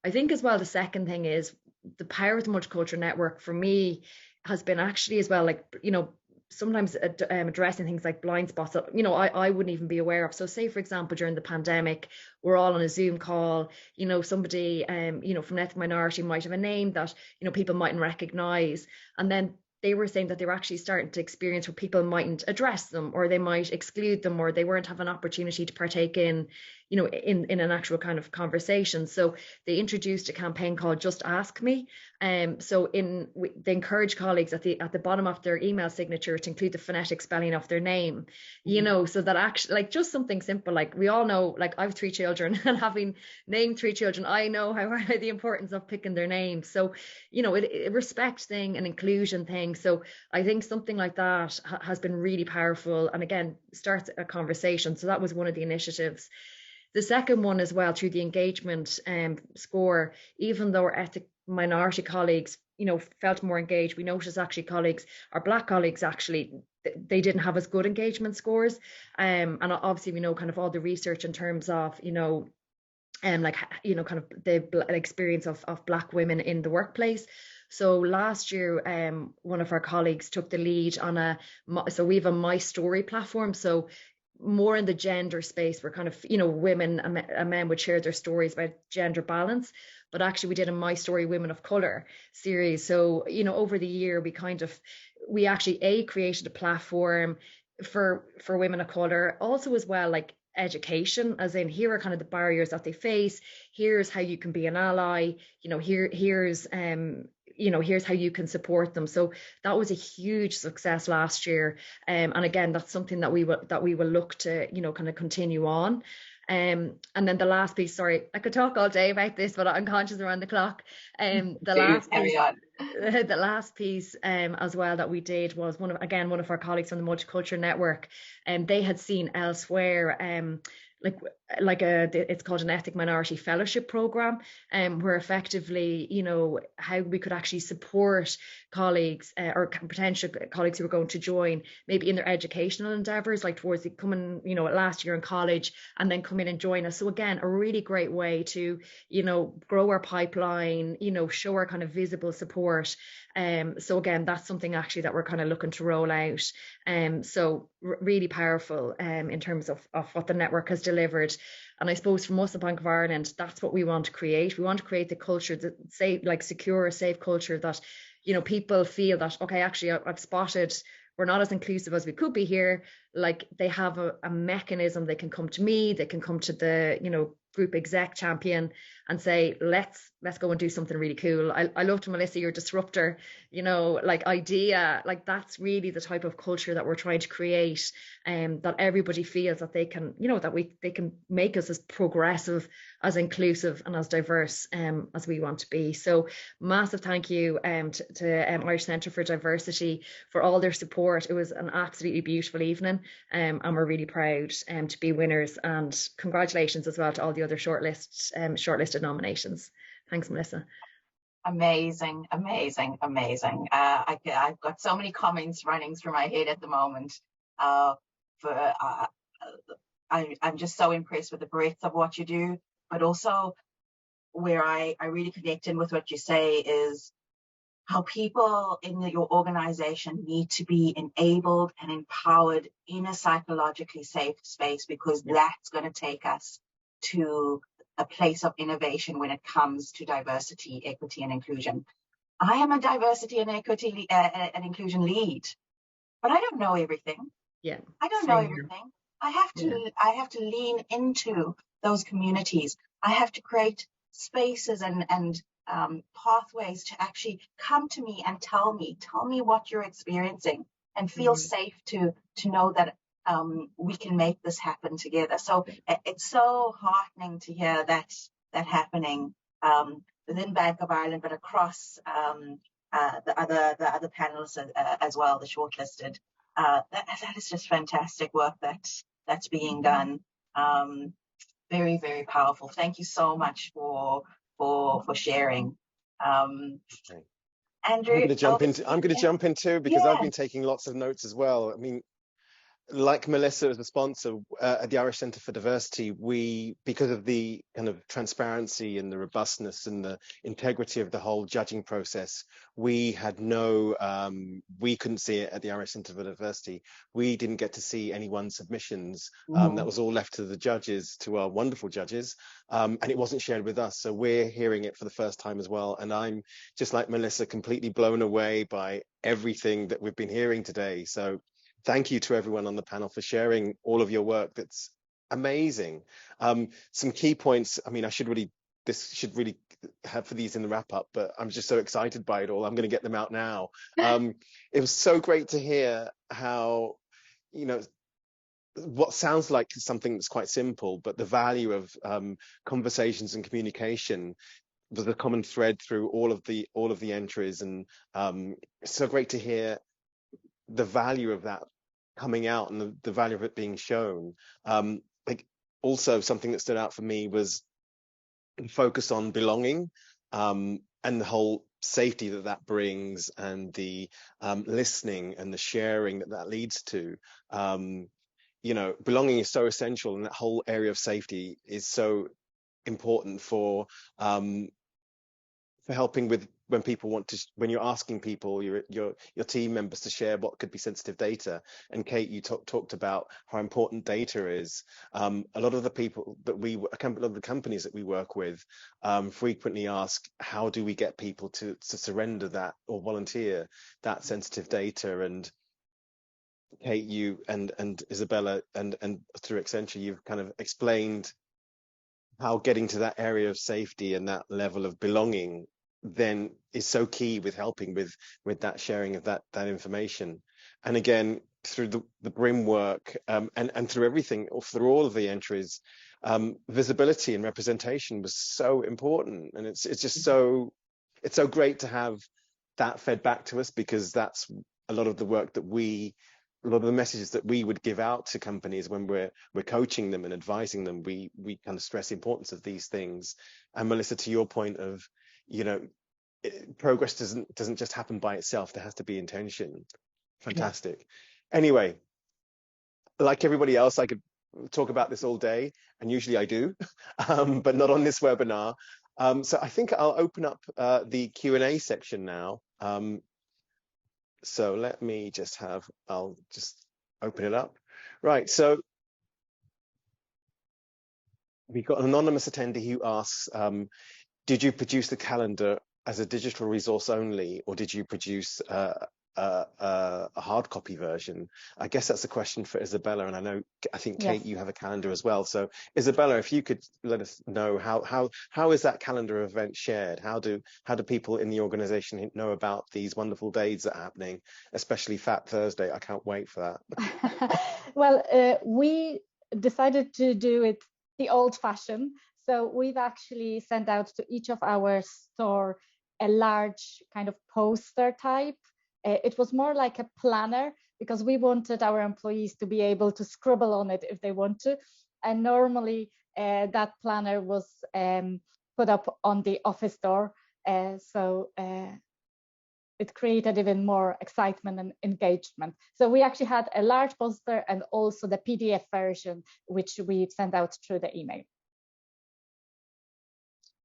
I think as well, the second thing is the power of the Multicultural Network for me has been actually as well, like, you know, sometimes addressing things like blind spots that, you know, I wouldn't even be aware of. So say, for example, during the pandemic, we're all on a Zoom call, you know, somebody, you know, from an ethnic minority might have a name that, you know, people mightn't recognize. And then they were saying that they were actually starting to experience where people mightn't address them, or they might exclude them, or they weren't having an opportunity to partake in, you know, in an actual kind of conversation. So they introduced a campaign called Just Ask Me. So they encourage colleagues at the bottom of their email signature to include the phonetic spelling of their name, you know, so that actually, like, just something simple, like we all know, like I have 3 children, and having named 3 children, I know how the importance of picking their names. So, you know, a respect thing, an inclusion thing. So I think something like that has been really powerful, and again, starts a conversation. So that was one of the initiatives. The second one as well, through the engagement score, even though our ethnic minority colleagues, you know, felt more engaged, we noticed actually our Black colleagues, actually, they didn't have as good engagement scores. And obviously we know kind of all the research in terms of, you know, like, you know, kind of the experience of Black women in the workplace. So last year, one of our colleagues took the lead on so we have a My Story platform. So more in the gender space, where kind of, you know, women and men would share their stories about gender balance. But actually we did a My Story Women of Color series. So, you know, over the year, we actually created a platform for women of color, also as well, like education, as in, here are kind of the barriers that they face, here's how you can be an ally, you know, here's you know, here's how you can support them. So that was a huge success last year, and again, that's something that we will look to, you know, kind of continue on. And then the last piece, sorry, I could talk all day about this, but I'm conscious around the clock. The last piece as well that we did was one of our colleagues from the Multicultural Network, and they had seen elsewhere it's called an ethnic minority fellowship program, where effectively, you know, how we could actually support colleagues or potential colleagues who were going to join, maybe in their educational endeavors, like towards coming, you know, last year in college, and then come in and join us. So again, a really great way to, you know, grow our pipeline, you know, show our kind of visible support. So again, that's something actually that we're kind of looking to roll out. So really powerful in terms of what the network has delivered. And I suppose from us at Bank of Ireland, that's what we want to create. We want to create the culture, that secure, safe culture, that, you know, people feel that, okay, actually I've spotted we're not as inclusive as we could be here. Like, they have a mechanism, they can come to me, they can come to the, you know, group exec champion and say, let's go and do something really cool. I loved, Melissa, your disruptor, you know, like idea, like that's really the type of culture that we're trying to create, that everybody feels that they can, you know, they can make us as progressive, as inclusive and as diverse as we want to be. So massive thank you to Irish Centre for Diversity for all their support. It was an absolutely beautiful evening, and we're really proud to be winners, and congratulations as well to all the other shortlisted nominations. Thanks, Melissa. Amazing. I've got so many comments running through my head at the moment. I'm just so impressed with the breadth of what you do, but also where I really connect in with what you say is how people in your organization need to be enabled and empowered in a psychologically safe space, because that's going to take us to a place of innovation when it comes to diversity, equity, and inclusion. I am a diversity and equity and inclusion lead, but I don't know everything. Yeah. I don't know Same here. everything. I have to lean into those communities. I have to create spaces and pathways to actually come to me and tell me what you're experiencing, and feel safe to know that we can make this happen together. So it's so heartening to hear that happening within Bank of Ireland, but across the other panels as well, the shortlisted. That is just fantastic work that's being done. Very, very powerful. Thank you so much for sharing. Andrew, I'm going to jump in too, because I've been taking lots of notes as well. I mean, like Melissa as a sponsor at the Irish Centre for Diversity, we, because of the kind of transparency and the robustness and the integrity of the whole judging process, we had we couldn't see it at the Irish Centre for Diversity. We didn't get to see anyone's submissions. That was all left to the judges, to our wonderful judges, and it wasn't shared with us. So we're hearing it for the first time as well. And I'm just like Melissa, completely blown away by everything that we've been hearing today. So thank you to everyone on the panel for sharing all of your work. That's amazing. Some key points. I mean, this should really have for these in the wrap up, but I'm just so excited by it all. I'm going to get them out now. It was so great to hear how, what sounds like something that's quite simple, but the value of conversations and communication was a common thread through all of the entries, and it's so great to hear the value of that coming out and the value of it being shown. Like, also something that stood out for me was the focus on belonging, and the whole safety that brings, and the listening and the sharing that leads to. Belonging is so essential, and that whole area of safety is so important for helping with when you're asking people, your team members, to share what could be sensitive data. And Kate, you talked about how important data is. A lot of the people that a lot of the companies that we work with frequently ask, how do we get people to surrender that or volunteer that sensitive data? And Kate, you and Isabella and through Accenture, you've kind of explained how getting to that area of safety and that level of belonging then is so key with helping with that sharing of that information. And again, through the BRIM work, and through everything, or through all of the entries, visibility and representation was so important. And it's just so great to have that fed back to us, because that's a lot of the work that a lot of the messages that we would give out to companies when we're coaching them and advising them. We kind of stress the importance of these things. And Melissa, to your point of, progress doesn't just happen by itself. There has to be intention. Fantastic. Yeah. Anyway, like everybody else, I could talk about this all day, and usually I do, but not on this webinar. So I think I'll open up the Q&A section now. So let me I'll just open it up. Right, so we've got an anonymous attendee who asks, did you produce the calendar as a digital resource only, or did you produce a hard copy version? I guess that's a question for Isabella, and I think Kate, you have a calendar as well. So Isabella, if you could let us know how is that calendar event shared? How do people in the organization know about these wonderful days that are happening, especially Fat Thursday? I can't wait for that. Well, we decided to do it the old-fashioned. So we've actually sent out to each of our store a large kind of poster type. It was more like a planner, because we wanted our employees to be able to scribble on it if they want to. And normally that planner was put up on the office door. So it created even more excitement and engagement. So we actually had a large poster and also the PDF version, which we sent out through the email.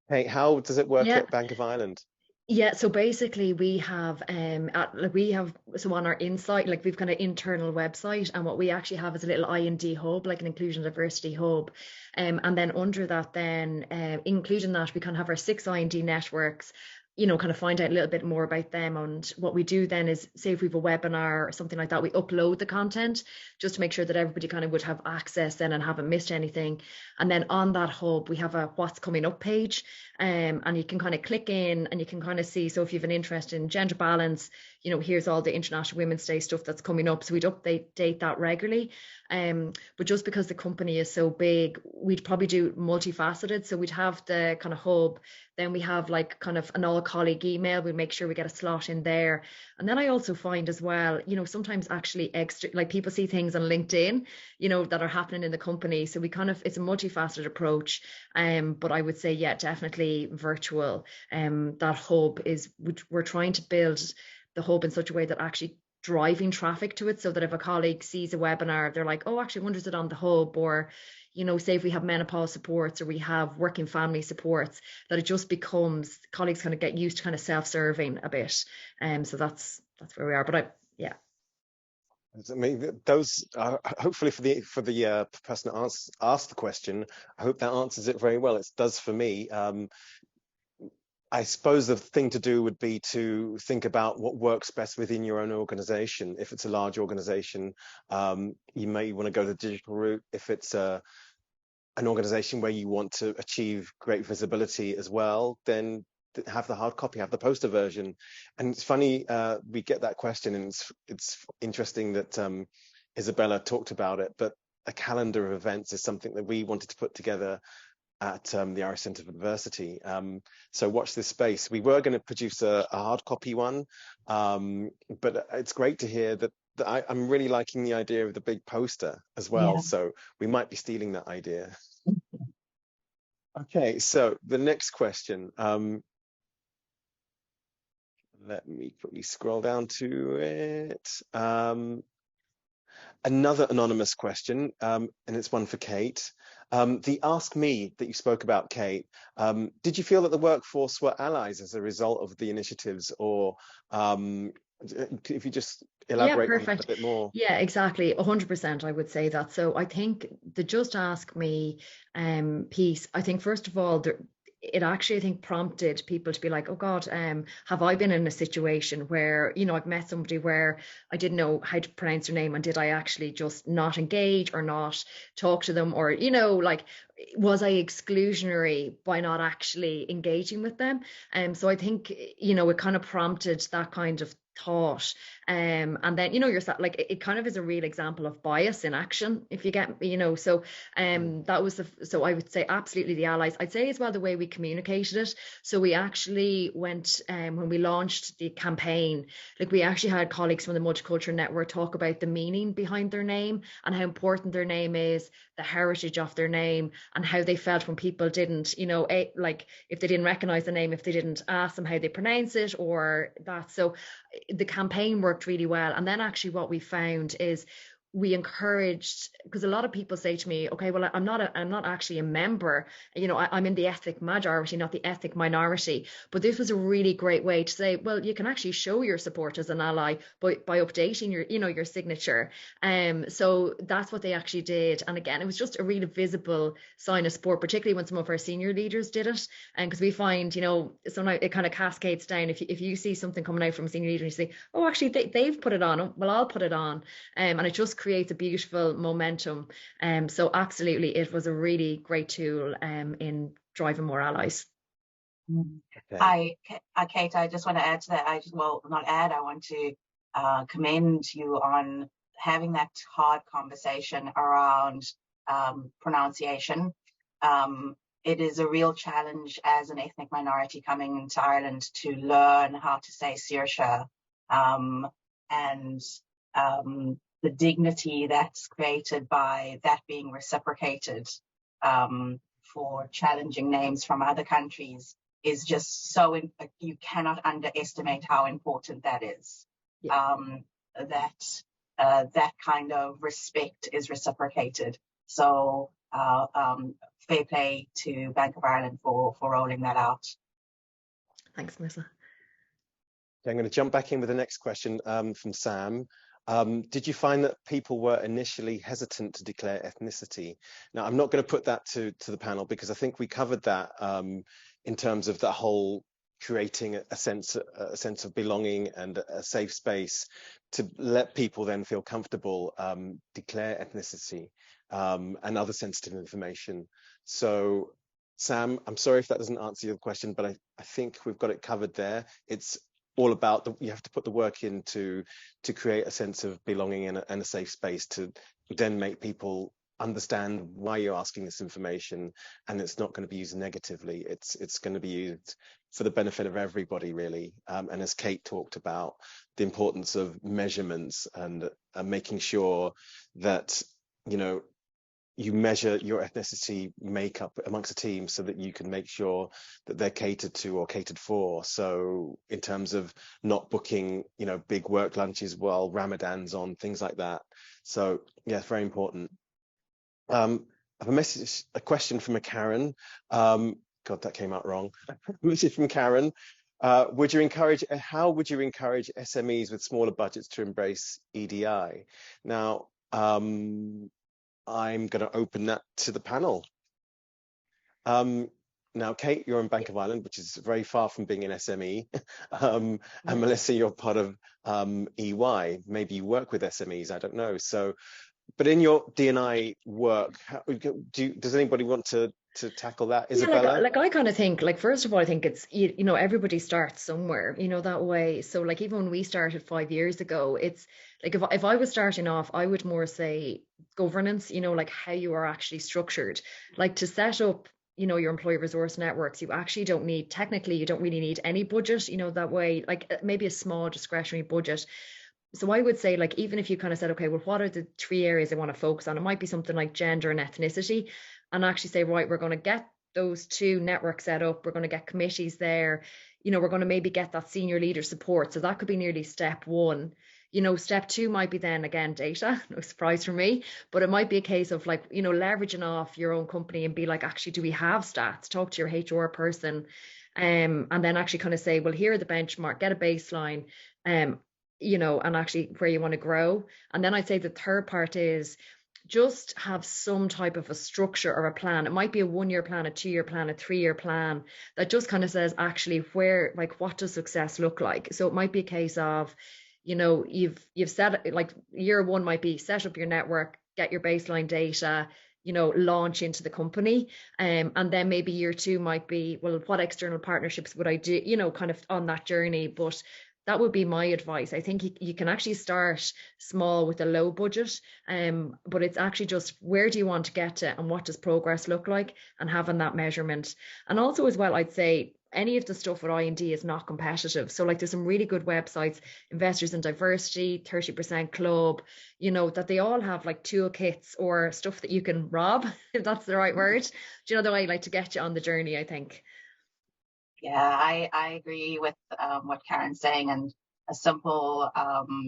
Hey, how does it work at Bank of Ireland? Yeah, so basically we have so on our Insight, like we've kind of internal website, and what we actually have is a little I&D hub, like an inclusion and diversity hub, and then under that, then including that, we kind of have our 6 I&D networks, kind of find out a little bit more about them. And what we do then is, say if we have a webinar or something like that, we upload the content just to make sure that everybody kind of would have access then and haven't missed anything. And then on that hub, we have a what's coming up page, and you can kind of click in and you can kind of see, so if you have an interest in gender balance, here's all the International Women's Day stuff that's coming up. So we'd update that regularly. But just because the company is so big, we'd probably do multifaceted. So we'd have the kind of hub, then we have like kind of an all-colleague email. We make sure we get a slot in there. And then I also find as well, sometimes actually extra, like people see things on LinkedIn, that are happening in the company. So it's a multifaceted approach. But I would say, yeah, definitely virtual. That hub we're trying to build the hub in such a way that actually driving traffic to it, so that if a colleague sees a webinar, they're like, oh, actually, I wonder is it on the hub? Or say if we have menopause supports or we have working family supports, that it just becomes, colleagues kind of get used to kind of self-serving a bit. So that's where we are. But I mean, those hopefully for the person that asked the question, I hope that answers it very well. It does for me. I suppose the thing to do would be to think about what works best within your own organization. If it's a large organization, you may want to go the digital route. If it's an organization where you want to achieve great visibility as well, then have the hard copy, have the poster version. And it's funny, we get that question, and it's interesting that Isabella talked about it, but a calendar of events is something that we wanted to put together at the Irish Centre for Diversity. So watch this space. We were going to produce a hard copy one, but it's great to hear that I'm really liking the idea of the big poster as well. Yeah. So we might be stealing that idea. Okay, so the next question. Let me quickly scroll down to it. Another anonymous question, and it's one for Kate. The Ask Me that you spoke about, Kate, did you feel that the workforce were allies as a result of the initiatives, or if you just elaborate on that a bit more? Yeah, exactly. 100%, I would say that. So I think the Just Ask Me piece, I think, first of all, it actually, I think, prompted people to be like, oh God, have I been in a situation where, I've met somebody where I didn't know how to pronounce their name, and did I actually just not engage or not talk to them, or, like, was I exclusionary by not actually engaging with them? So I think, it kind of prompted that kind of thought. And then, yourself, like, it kind of is a real example of bias in action, if you get, so that was so I would say absolutely the allies. I'd say as well the way we communicated it. So we actually went, when we launched the campaign, like, we actually had colleagues from the Multicultural Network talk about the meaning behind their name and how important their name is, the heritage of their name, and how they felt when people didn't, like, if they didn't recognize the name, if they didn't ask them how they pronounce it or that. So the campaign worked really well. And then actually what we found is we encouraged, because a lot of people say to me, okay, well, I'm not actually a member, I'm in the ethnic majority, not the ethnic minority. But this was a really great way to say, well, you can actually show your support as an ally by updating your signature. So that's what they actually did. And again, it was just a really visible sign of support, particularly when some of our senior leaders did it. And because we find, sometimes it kind of cascades down. If you see something coming out from a senior leader, you say, oh, actually they've put it on, well, I'll put it on. And it just creates a beautiful momentum. So absolutely, it was a really great tool in driving more allies. Okay. Kate, I just want to add to that. I want to commend you on having that hard conversation around pronunciation. It is a real challenge as an ethnic minority coming into Ireland to learn how to say Saoirse, and the dignity that's created by that being reciprocated for challenging names from other countries is just so, you cannot underestimate how important that is. Yeah. That kind of respect is reciprocated. So fair play to Bank of Ireland for rolling that out. Thanks, Melissa. Okay, I'm going to jump back in with the next question from Sam. Did you find that people were initially hesitant to declare ethnicity? Now, I'm not going to put that to the panel, because I think we covered that in terms of that whole creating a sense of belonging and a safe space to let people then feel comfortable declare ethnicity and other sensitive information. So Sam, I'm sorry if that doesn't answer your question, but I think we've got it covered there. It's all about you have to put the work in to create a sense of belonging and a safe space to then make people understand why you're asking this information, and it's not going to be used negatively. It's going to be used for the benefit of everybody, really. And as Kate talked about, the importance of measurements and making sure that, you know, you measure your ethnicity makeup amongst a team so that you can make sure that they're catered to or catered for. So in terms of not booking, you know, big work lunches while Ramadan's on, things like that. So yeah, very important. I have a question from a Karen. God, that came out wrong. A message from Karen. How would you encourage SMEs with smaller budgets to embrace EDI? Now, I'm going to open that to the panel. Now, Kate, you're in Bank of Ireland, which is very far from being an SME. And Melissa, you're part of EY. Maybe you work with SMEs, I don't know. So, but in your D&I work, does anybody want to tackle that? Isabella? Yeah, like I kind of think, like, first of all, I think it's, you know, everybody starts somewhere, you know, that way. So like even when we started 5 years ago, it's like if I was starting off, I would more say governance, you know, like how you are actually structured, like to set up, you know, your employee resource networks. You actually don't need, technically, you don't really need any budget, you know, that way, like maybe a small discretionary budget. So I would say, like, even if you kind of said, okay, well, what are the 3 areas I want to focus on? It might be something like gender and ethnicity, and actually say, right, we're going to get those 2 networks set up. We're going to get committees there. You know, we're going to maybe get that senior leader support. So that could be nearly step 1. You know, step 2 might be then again data, no surprise for me, but it might be a case of like, you know, leveraging off your own company and be like, actually, do we have stats? Talk to your HR person, and then actually kind of say, well, here are the benchmark, get a baseline, you know, and actually where you want to grow. And then I'd say the third part is just have some type of a structure or a plan. It might be a 1-year plan, a 2-year plan, a 3-year plan that just kind of says actually where, like, what does success look like? So it might be a case of, you know, you've set, like, year 1 might be set up your network, get your baseline data, you know, launch into the company. And then maybe year 2 might be, well, what external partnerships would I do, you know, kind of on that journey. But that would be my advice. I think you can actually start small with a low budget, but it's actually just where do you want to get to and what does progress look like, and having that measurement. And also as well, I'd say any of the stuff with I&D is not competitive. So like there's some really good websites, Investors in Diversity, 30% Club, you know, that they all have like toolkits or stuff that you can rob, if that's the right word. Do you know, the way, like, to get you on the journey, I think. Yeah, I agree with what Karen's saying, and a simple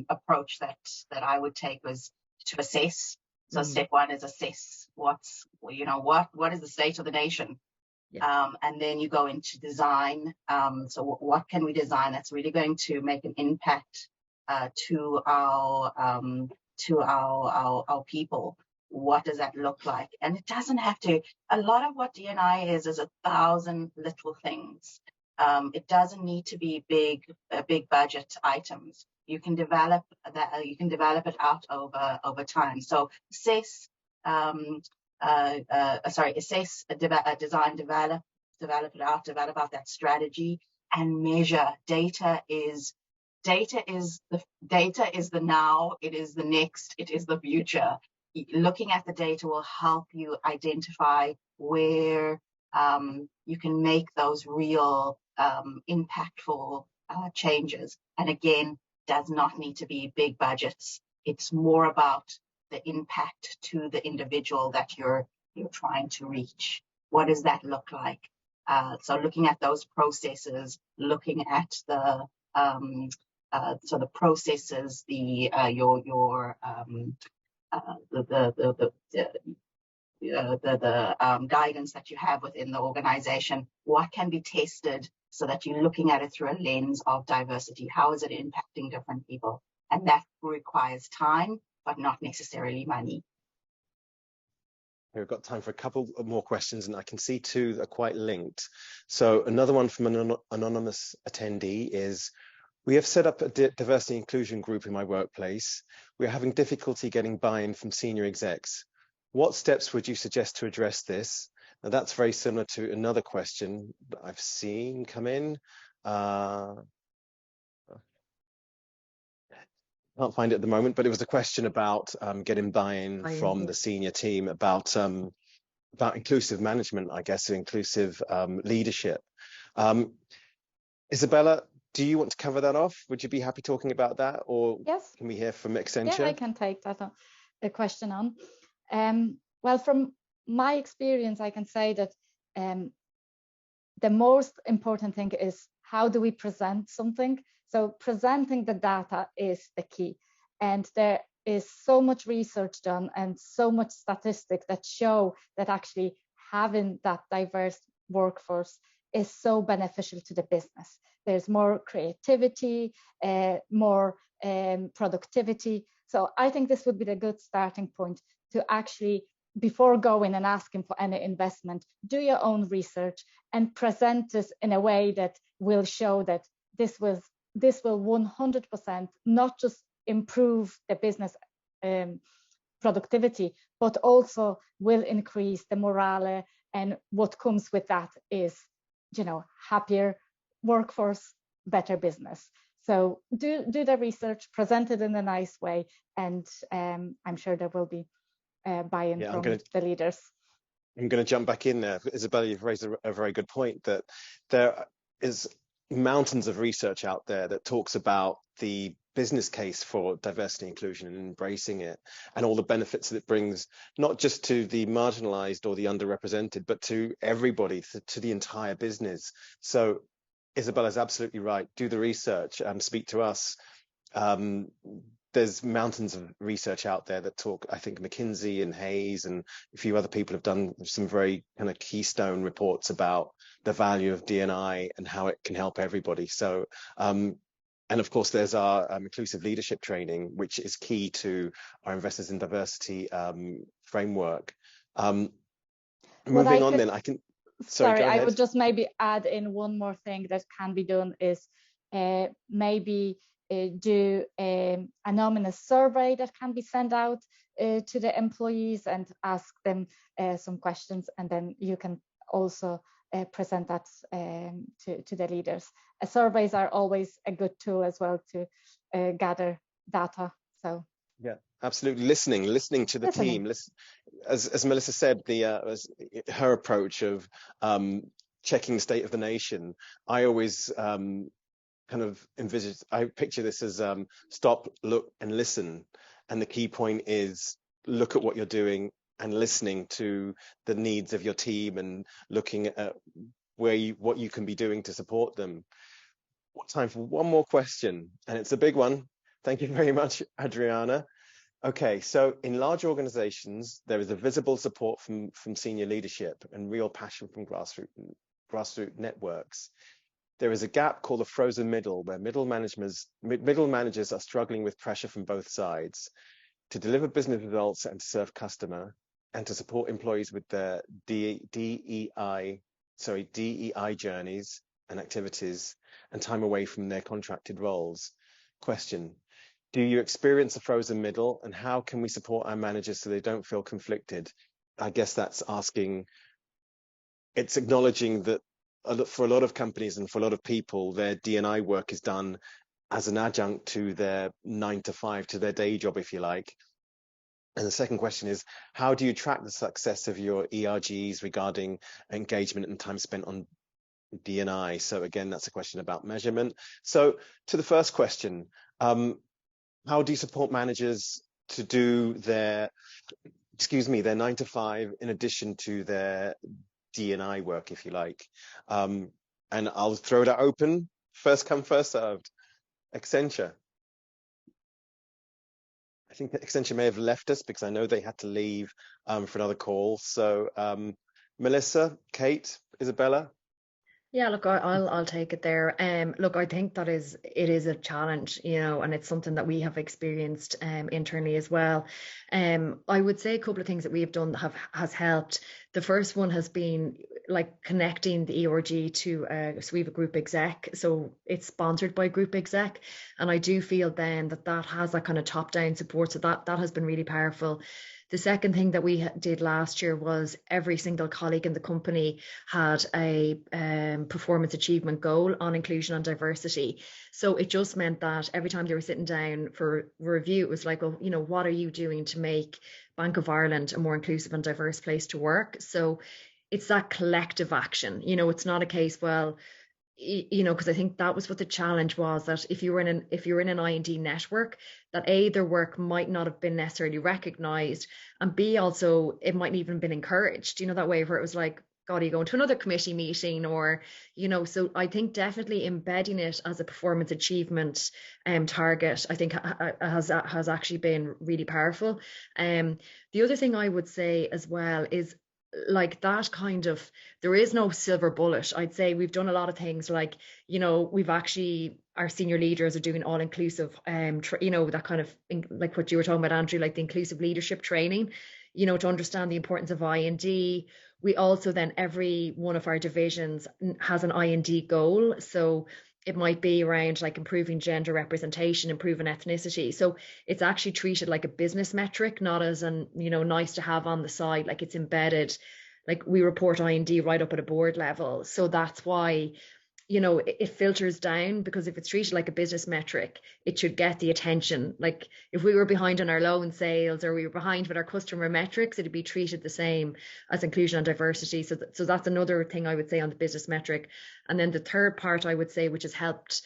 approach that I would take was to assess. So step 1 is assess what is the state of the nation, and then you go into design. So what can we design that's really going to make an impact to our people? What does that look like? And it doesn't have to. A lot of what D&I is 1,000 little things. It doesn't need to be big budget items. You can develop that. You can develop it out over time. So assess, assess, design, develop it out, develop out that strategy, and measure. Data is the now. It is the next. It is the future. Looking at the data will help you identify where you can make those real impactful changes. And again, does not need to be big budgets. It's more about the impact to the individual that you're trying to reach. What does that look like? So looking at those processes, looking at the processes, the guidance that you have within the organization, what can be tested so that you're looking at it through a lens of diversity. How is it impacting different people? And that requires time, but not necessarily money. We've got time for a couple more questions, and I can see two that are quite linked. So another one from an anonymous attendee is, we have set up a diversity inclusion group in my workplace. We're having difficulty getting buy-in from senior execs. What steps would you suggest to address this? Now that's very similar to another question that I've seen come in. Can't find it at the moment, but it was a question about getting buy-in from the senior team about inclusive management, I guess, inclusive leadership. Isabella, do you want to cover that off? Would you be happy talking about that, or yes, can we hear from Accenture? Yeah, I can take that the question on. Well, from my experience, I can say that the most important thing is how do we present something. So presenting the data is the key, and there is so much research done and so much statistics that show that actually having that diverse workforce is so beneficial to the business. There's more creativity, more productivity. So I think this would be a good starting point to actually, before going and asking for any investment, do your own research and present this in a way that will show that this will 100% not just improve the business productivity, but also will increase the morale. And what comes with that is, happier workforce, better business. So do the research, present it in a nice way, and I'm sure there will be buy-in from the leaders. I'm going to jump back in there. Isabella, you've raised a very good point, that there is mountains of research out there that talks about the business case for diversity inclusion and embracing it, and all the benefits that it brings, not just to the marginalized or the underrepresented, but to everybody, to the entire business. So Isabella's absolutely right. Do the research, speak to us. There's mountains of research out there that talk, I think McKinsey and Hayes and a few other people have done some very kind of keystone reports about the value of D&I and how it can help everybody. So, and of course, there's our inclusive leadership training, which is key to our Investors in Diversity framework. Moving on then, I can... Sorry, I would just maybe add in one more thing that can be done is maybe do an anonymous survey that can be sent out to the employees and ask them some questions, and then you can also present that to the leaders. Surveys are always a good tool as well to gather data. So yeah, absolutely, listening to the team. As Melissa said, her approach of checking the state of the nation, I always kind of I picture this as stop, look, and listen. And the key point is look at what you're doing and listening to the needs of your team and looking at what you can be doing to support them. What time for one more question? And it's a big one. Thank you very much, Adriana. Okay, so in large organizations, there is a visible support from senior leadership and real passion from grassroots networks. There is a gap called the frozen middle, where middle managers are struggling with pressure from both sides to deliver business results and to serve customer and to support employees with their DEI journeys and activities and time away from their contracted roles. Question: do you experience a frozen middle, and how can we support our managers so they don't feel conflicted? I guess that's asking, it's acknowledging that for a lot of companies and for a lot of people, their D&I work is done as an adjunct to their 9 to 5, to their day job, if you like. And the second question is, how do you track the success of your ERGs regarding engagement and time spent on D&I? So again, that's a question about measurement. So to the first question, how do you support managers to do their 9 to 5 in addition to their D&I work, if you like? And I'll throw that open. First come, first served. Accenture. I think that Accenture may have left us because I know they had to leave for another call. So Melissa, Kate, Isabella? Yeah, look, I'll take it there. Look, I think it is a challenge, and it's something that we have experienced internally as well. I would say a couple of things that we have done that has helped. The first one has been like connecting the ERG to so we have a group exec, so it's sponsored by group exec, and I do feel then that has that kind of top-down support, so that has been really powerful. The second thing that we did last year was every single colleague in the company had a performance achievement goal on inclusion and diversity. So it just meant that every time they were sitting down for review, it was like, well, what are you doing to make Bank of Ireland a more inclusive and diverse place to work? So it's that collective action. It's not a case, well, because I think that was what the challenge was, that if you were in an I&D network, that A, their work might not have been necessarily recognized, and B, also it mightn't even have been encouraged, that way, where it was like, God, are you going to another committee meeting, or so I think definitely embedding it as a performance achievement target, I think has actually been really powerful. The other thing I would say as well is, like, that kind of, there is no silver bullet. I'd say we've done a lot of things, like, we've actually, our senior leaders are doing all inclusive, that kind of, like what you were talking about, Andrew, like the inclusive leadership training, to understand the importance of I&D. We also then, every one of our divisions has an I&D goal. So it might be around like improving gender representation, improving ethnicity. So it's actually treated like a business metric, not as an, nice to have on the side. Like, it's embedded, like we report I&D right up at a board level. So that's why, it filters down, because if it's treated like a business metric, it should get the attention. Like, if we were behind on our loan sales, or we were behind with our customer metrics, it'd be treated the same as inclusion and diversity. So that's another thing I would say on the business metric. And then the third part I would say, which has helped,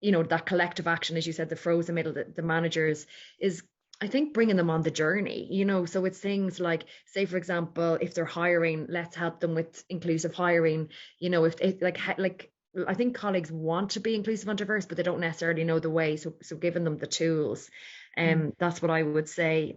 that collective action, as you said, the frozen middle, the managers, is, I think, bringing them on the journey, so it's things like, say, for example, if they're hiring, let's help them with inclusive hiring. If it, like I think colleagues want to be inclusive and diverse, but they don't necessarily know the way. So giving them the tools, that's what I would say.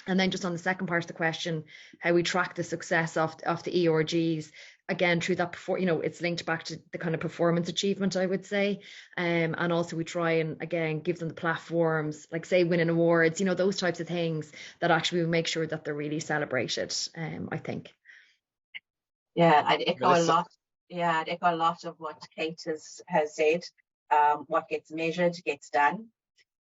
And then just on the second part of the question, how we track the success of the ERGs, again, through that, it's linked back to the kind of performance achievement, I would say. And also we try and, again, give them the platforms, like, say, winning awards, those types of things that actually make sure that they're really celebrated, I think. Yeah, I'd echo a lot. Yeah, I'd echo a lot of what Kate has said. What gets measured gets done.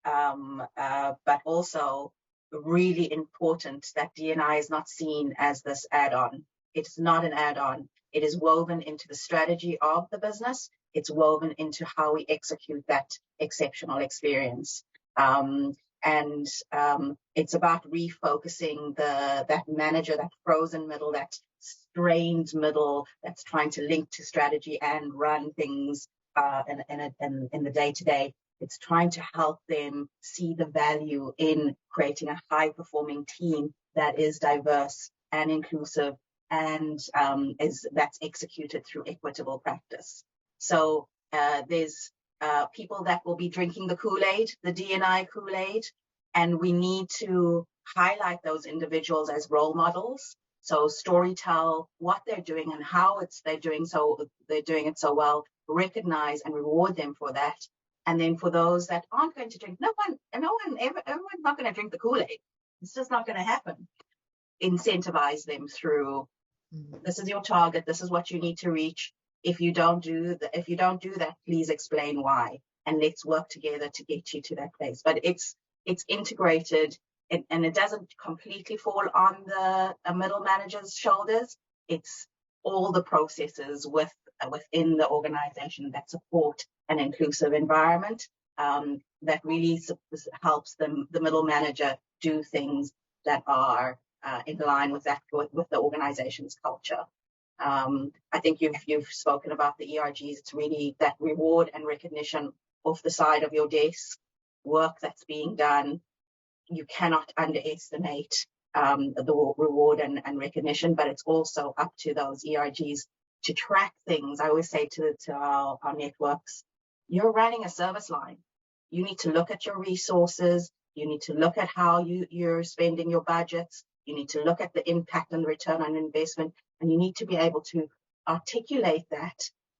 But also really important that D&I is not seen as this add-on. It's not an add-on. It is woven into the strategy of the business. It's woven into how we execute that exceptional experience. And it's about refocusing that manager, that frozen middle, that strained middle that's trying to link to strategy and run things in the day-to-day. It's trying to help them see the value in creating a high-performing team that is diverse and inclusive, and that's executed through equitable practice. So there's people that will be drinking the Kool-Aid, the D&I Kool-Aid, and we need to highlight those individuals as role models. So storytell what they're doing and how they're doing it so well, recognize and reward them for that. And then for those that aren't going to drink, everyone's not going to drink the Kool-Aid. It's just not going to happen. Incentivize them through, this is your target, this is what you need to reach. If you don't do that, please explain why, and let's work together to get you to that place. But it's integrated, and it doesn't completely fall on the middle manager's shoulders. It's all the processes within the organization that support an inclusive environment, that really helps the middle manager do things that are in line with the organization's culture. I think you've spoken about the ERGs. It's really that reward and recognition off the side of your desk, work that's being done. You cannot underestimate the reward and recognition, but it's also up to those ERGs to track things. I always say to our networks, you're running a service line. You need to look at your resources. You need to look at how you're spending your budgets. You need to look at the impact and the return on investment, and you need to be able to articulate that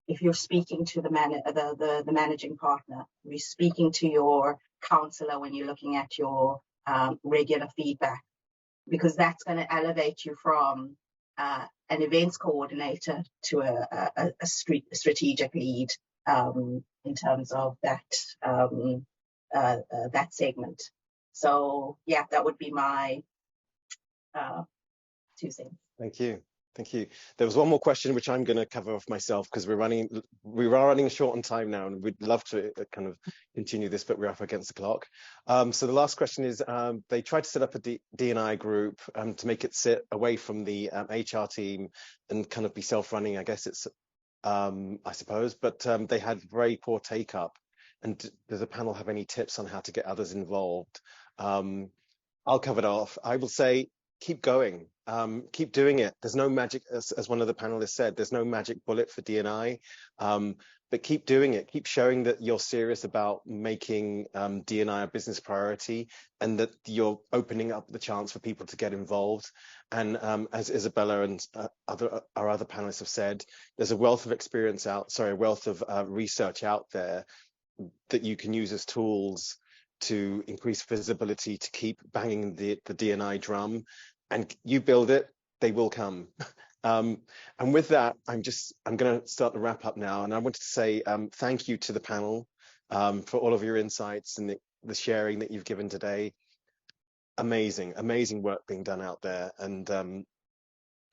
if you're speaking to the managing partner, you're speaking to your counselor when you're looking at your regular feedback, because that's going to elevate you from an events coordinator to a strategic lead in terms of that segment. So yeah, that would be my 2 cents. Thank you. Thank you. There was one more question which I'm going to cover off myself, because we are running short on time now, and we'd love to kind of continue this, but we're up against the clock. So the last question is, they tried to set up a D&I group to make it sit away from the HR team and kind of be self-running, I guess it's, I suppose, but they had very poor take-up. And does the panel have any tips on how to get others involved? I'll cover it off. I will say, keep going. Keep doing it. There's no magic, as one of the panelists said, there's no magic bullet for D&I, but keep doing it. Keep showing that you're serious about making D&I a business priority, and that you're opening up the chance for people to get involved. And as Isabella and our other panelists have said, there's a wealth of research out there that you can use as tools to increase visibility, to keep banging the D&I drum. And you build it, they will come. And with that, I'm going to start the wrap up now. And I wanted to say thank you to the panel for all of your insights and the sharing that you've given today. Amazing, amazing work being done out there. And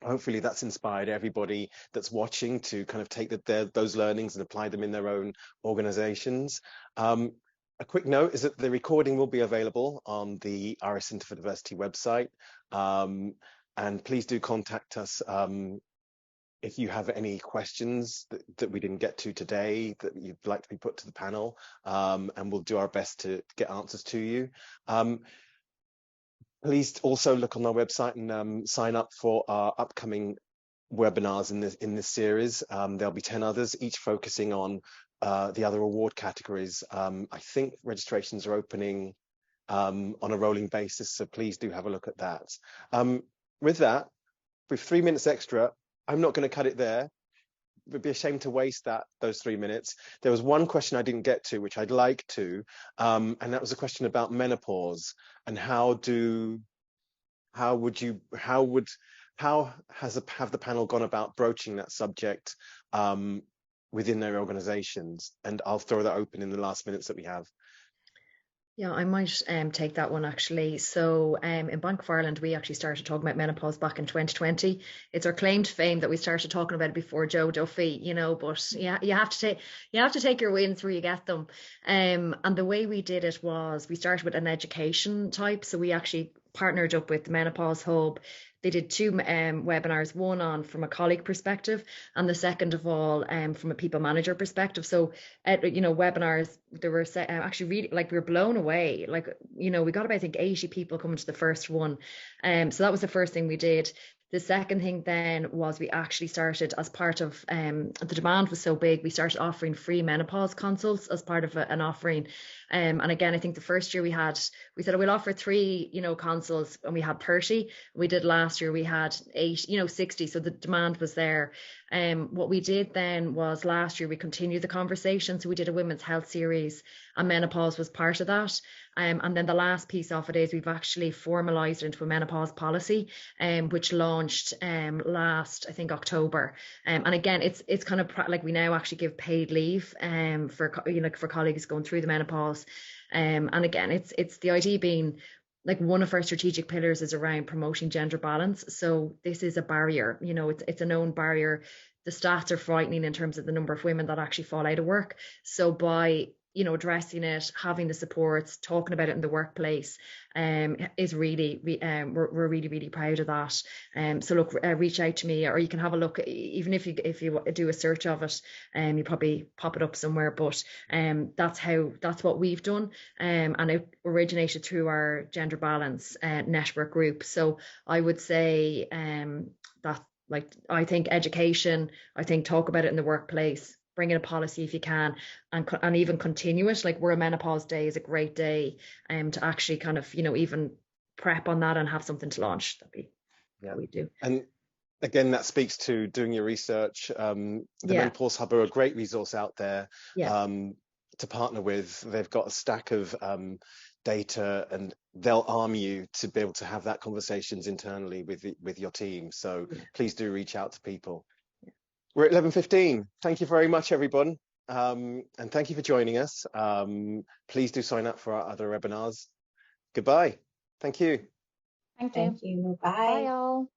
hopefully that's inspired everybody that's watching to kind of take those learnings and apply them in their own organizations. A quick note is that the recording will be available on the Irish Centre for Diversity website. And please do contact us if you have any questions that we didn't get to today that you'd like to be put to the panel, and we'll do our best to get answers to you. Please also look on our website and sign up for our upcoming webinars in this series. There'll be 10 others, each focusing on the other award categories. I think registrations are opening on a rolling basis, so please do have a look at that. With that, with 3 minutes extra, I'm not going to cut it there. It would be a shame to waste those 3 minutes. There was one question I didn't get to, which I'd like to, and that was a question about menopause and have the panel gone about broaching that subject within their organizations? And I'll throw that open in the last minutes that we have. Yeah, I might take that one actually. So in Bank of Ireland, we actually started talking about menopause back in 2020. It's our claim to fame that we started talking about it before Joe Duffy, but yeah, you have to take your wins where you get them. And the way we did it was we started with an education type. So we actually partnered up with the Menopause Hub. They did 2 webinars, one on from a colleague perspective, and the second of all from a people manager perspective. So, webinars, they were actually really, we were blown away. We got about, I think, 80 people coming to the first one. So that was the first thing we did. The second thing then was we actually started, as part of the demand was so big, we started offering free menopause consults as part of an offering. And again, I think the first year we said we'll offer 3, consults, and we had 30. We did last year, we had 8, 60. So the demand was there. What we did then was last year we continued the conversation. So we did a women's health series, and menopause was part of that. And then the last piece of it is we've actually formalised it into a menopause policy, which launched last, I think, October. And again, it's kind of we now actually give paid leave for colleagues going through the menopause. And again, it's the idea being, one of our strategic pillars is around promoting gender balance. So this is a barrier, it's a known barrier. The stats are frightening in terms of the number of women that actually fall out of work. So by addressing it, having the supports, talking about it in the workplace, is really, we're really, really proud of that. So look, reach out to me, or you can have a look, even if you do a search of it, you probably pop it up somewhere. But that's what we've done, and it originated through our gender balance network group. So I would say that, I think education, I think talk about it in the workplace, bring in a policy if you can, and even continue it. We're a menopause day is a great day to actually kind of, even prep on that and have something to launch. That'd be what we do. And again, that speaks to doing your research. The Menopause Hub are a great resource out there to partner with. They've got a stack of data, and they'll arm you to be able to have that conversations internally with your team. So please do reach out to people. We're at 11:15. Thank you very much, everyone. And thank you for joining us. Please do sign up for our other webinars. Goodbye. Thank you. Thank you. Thank you. Bye. Bye, all.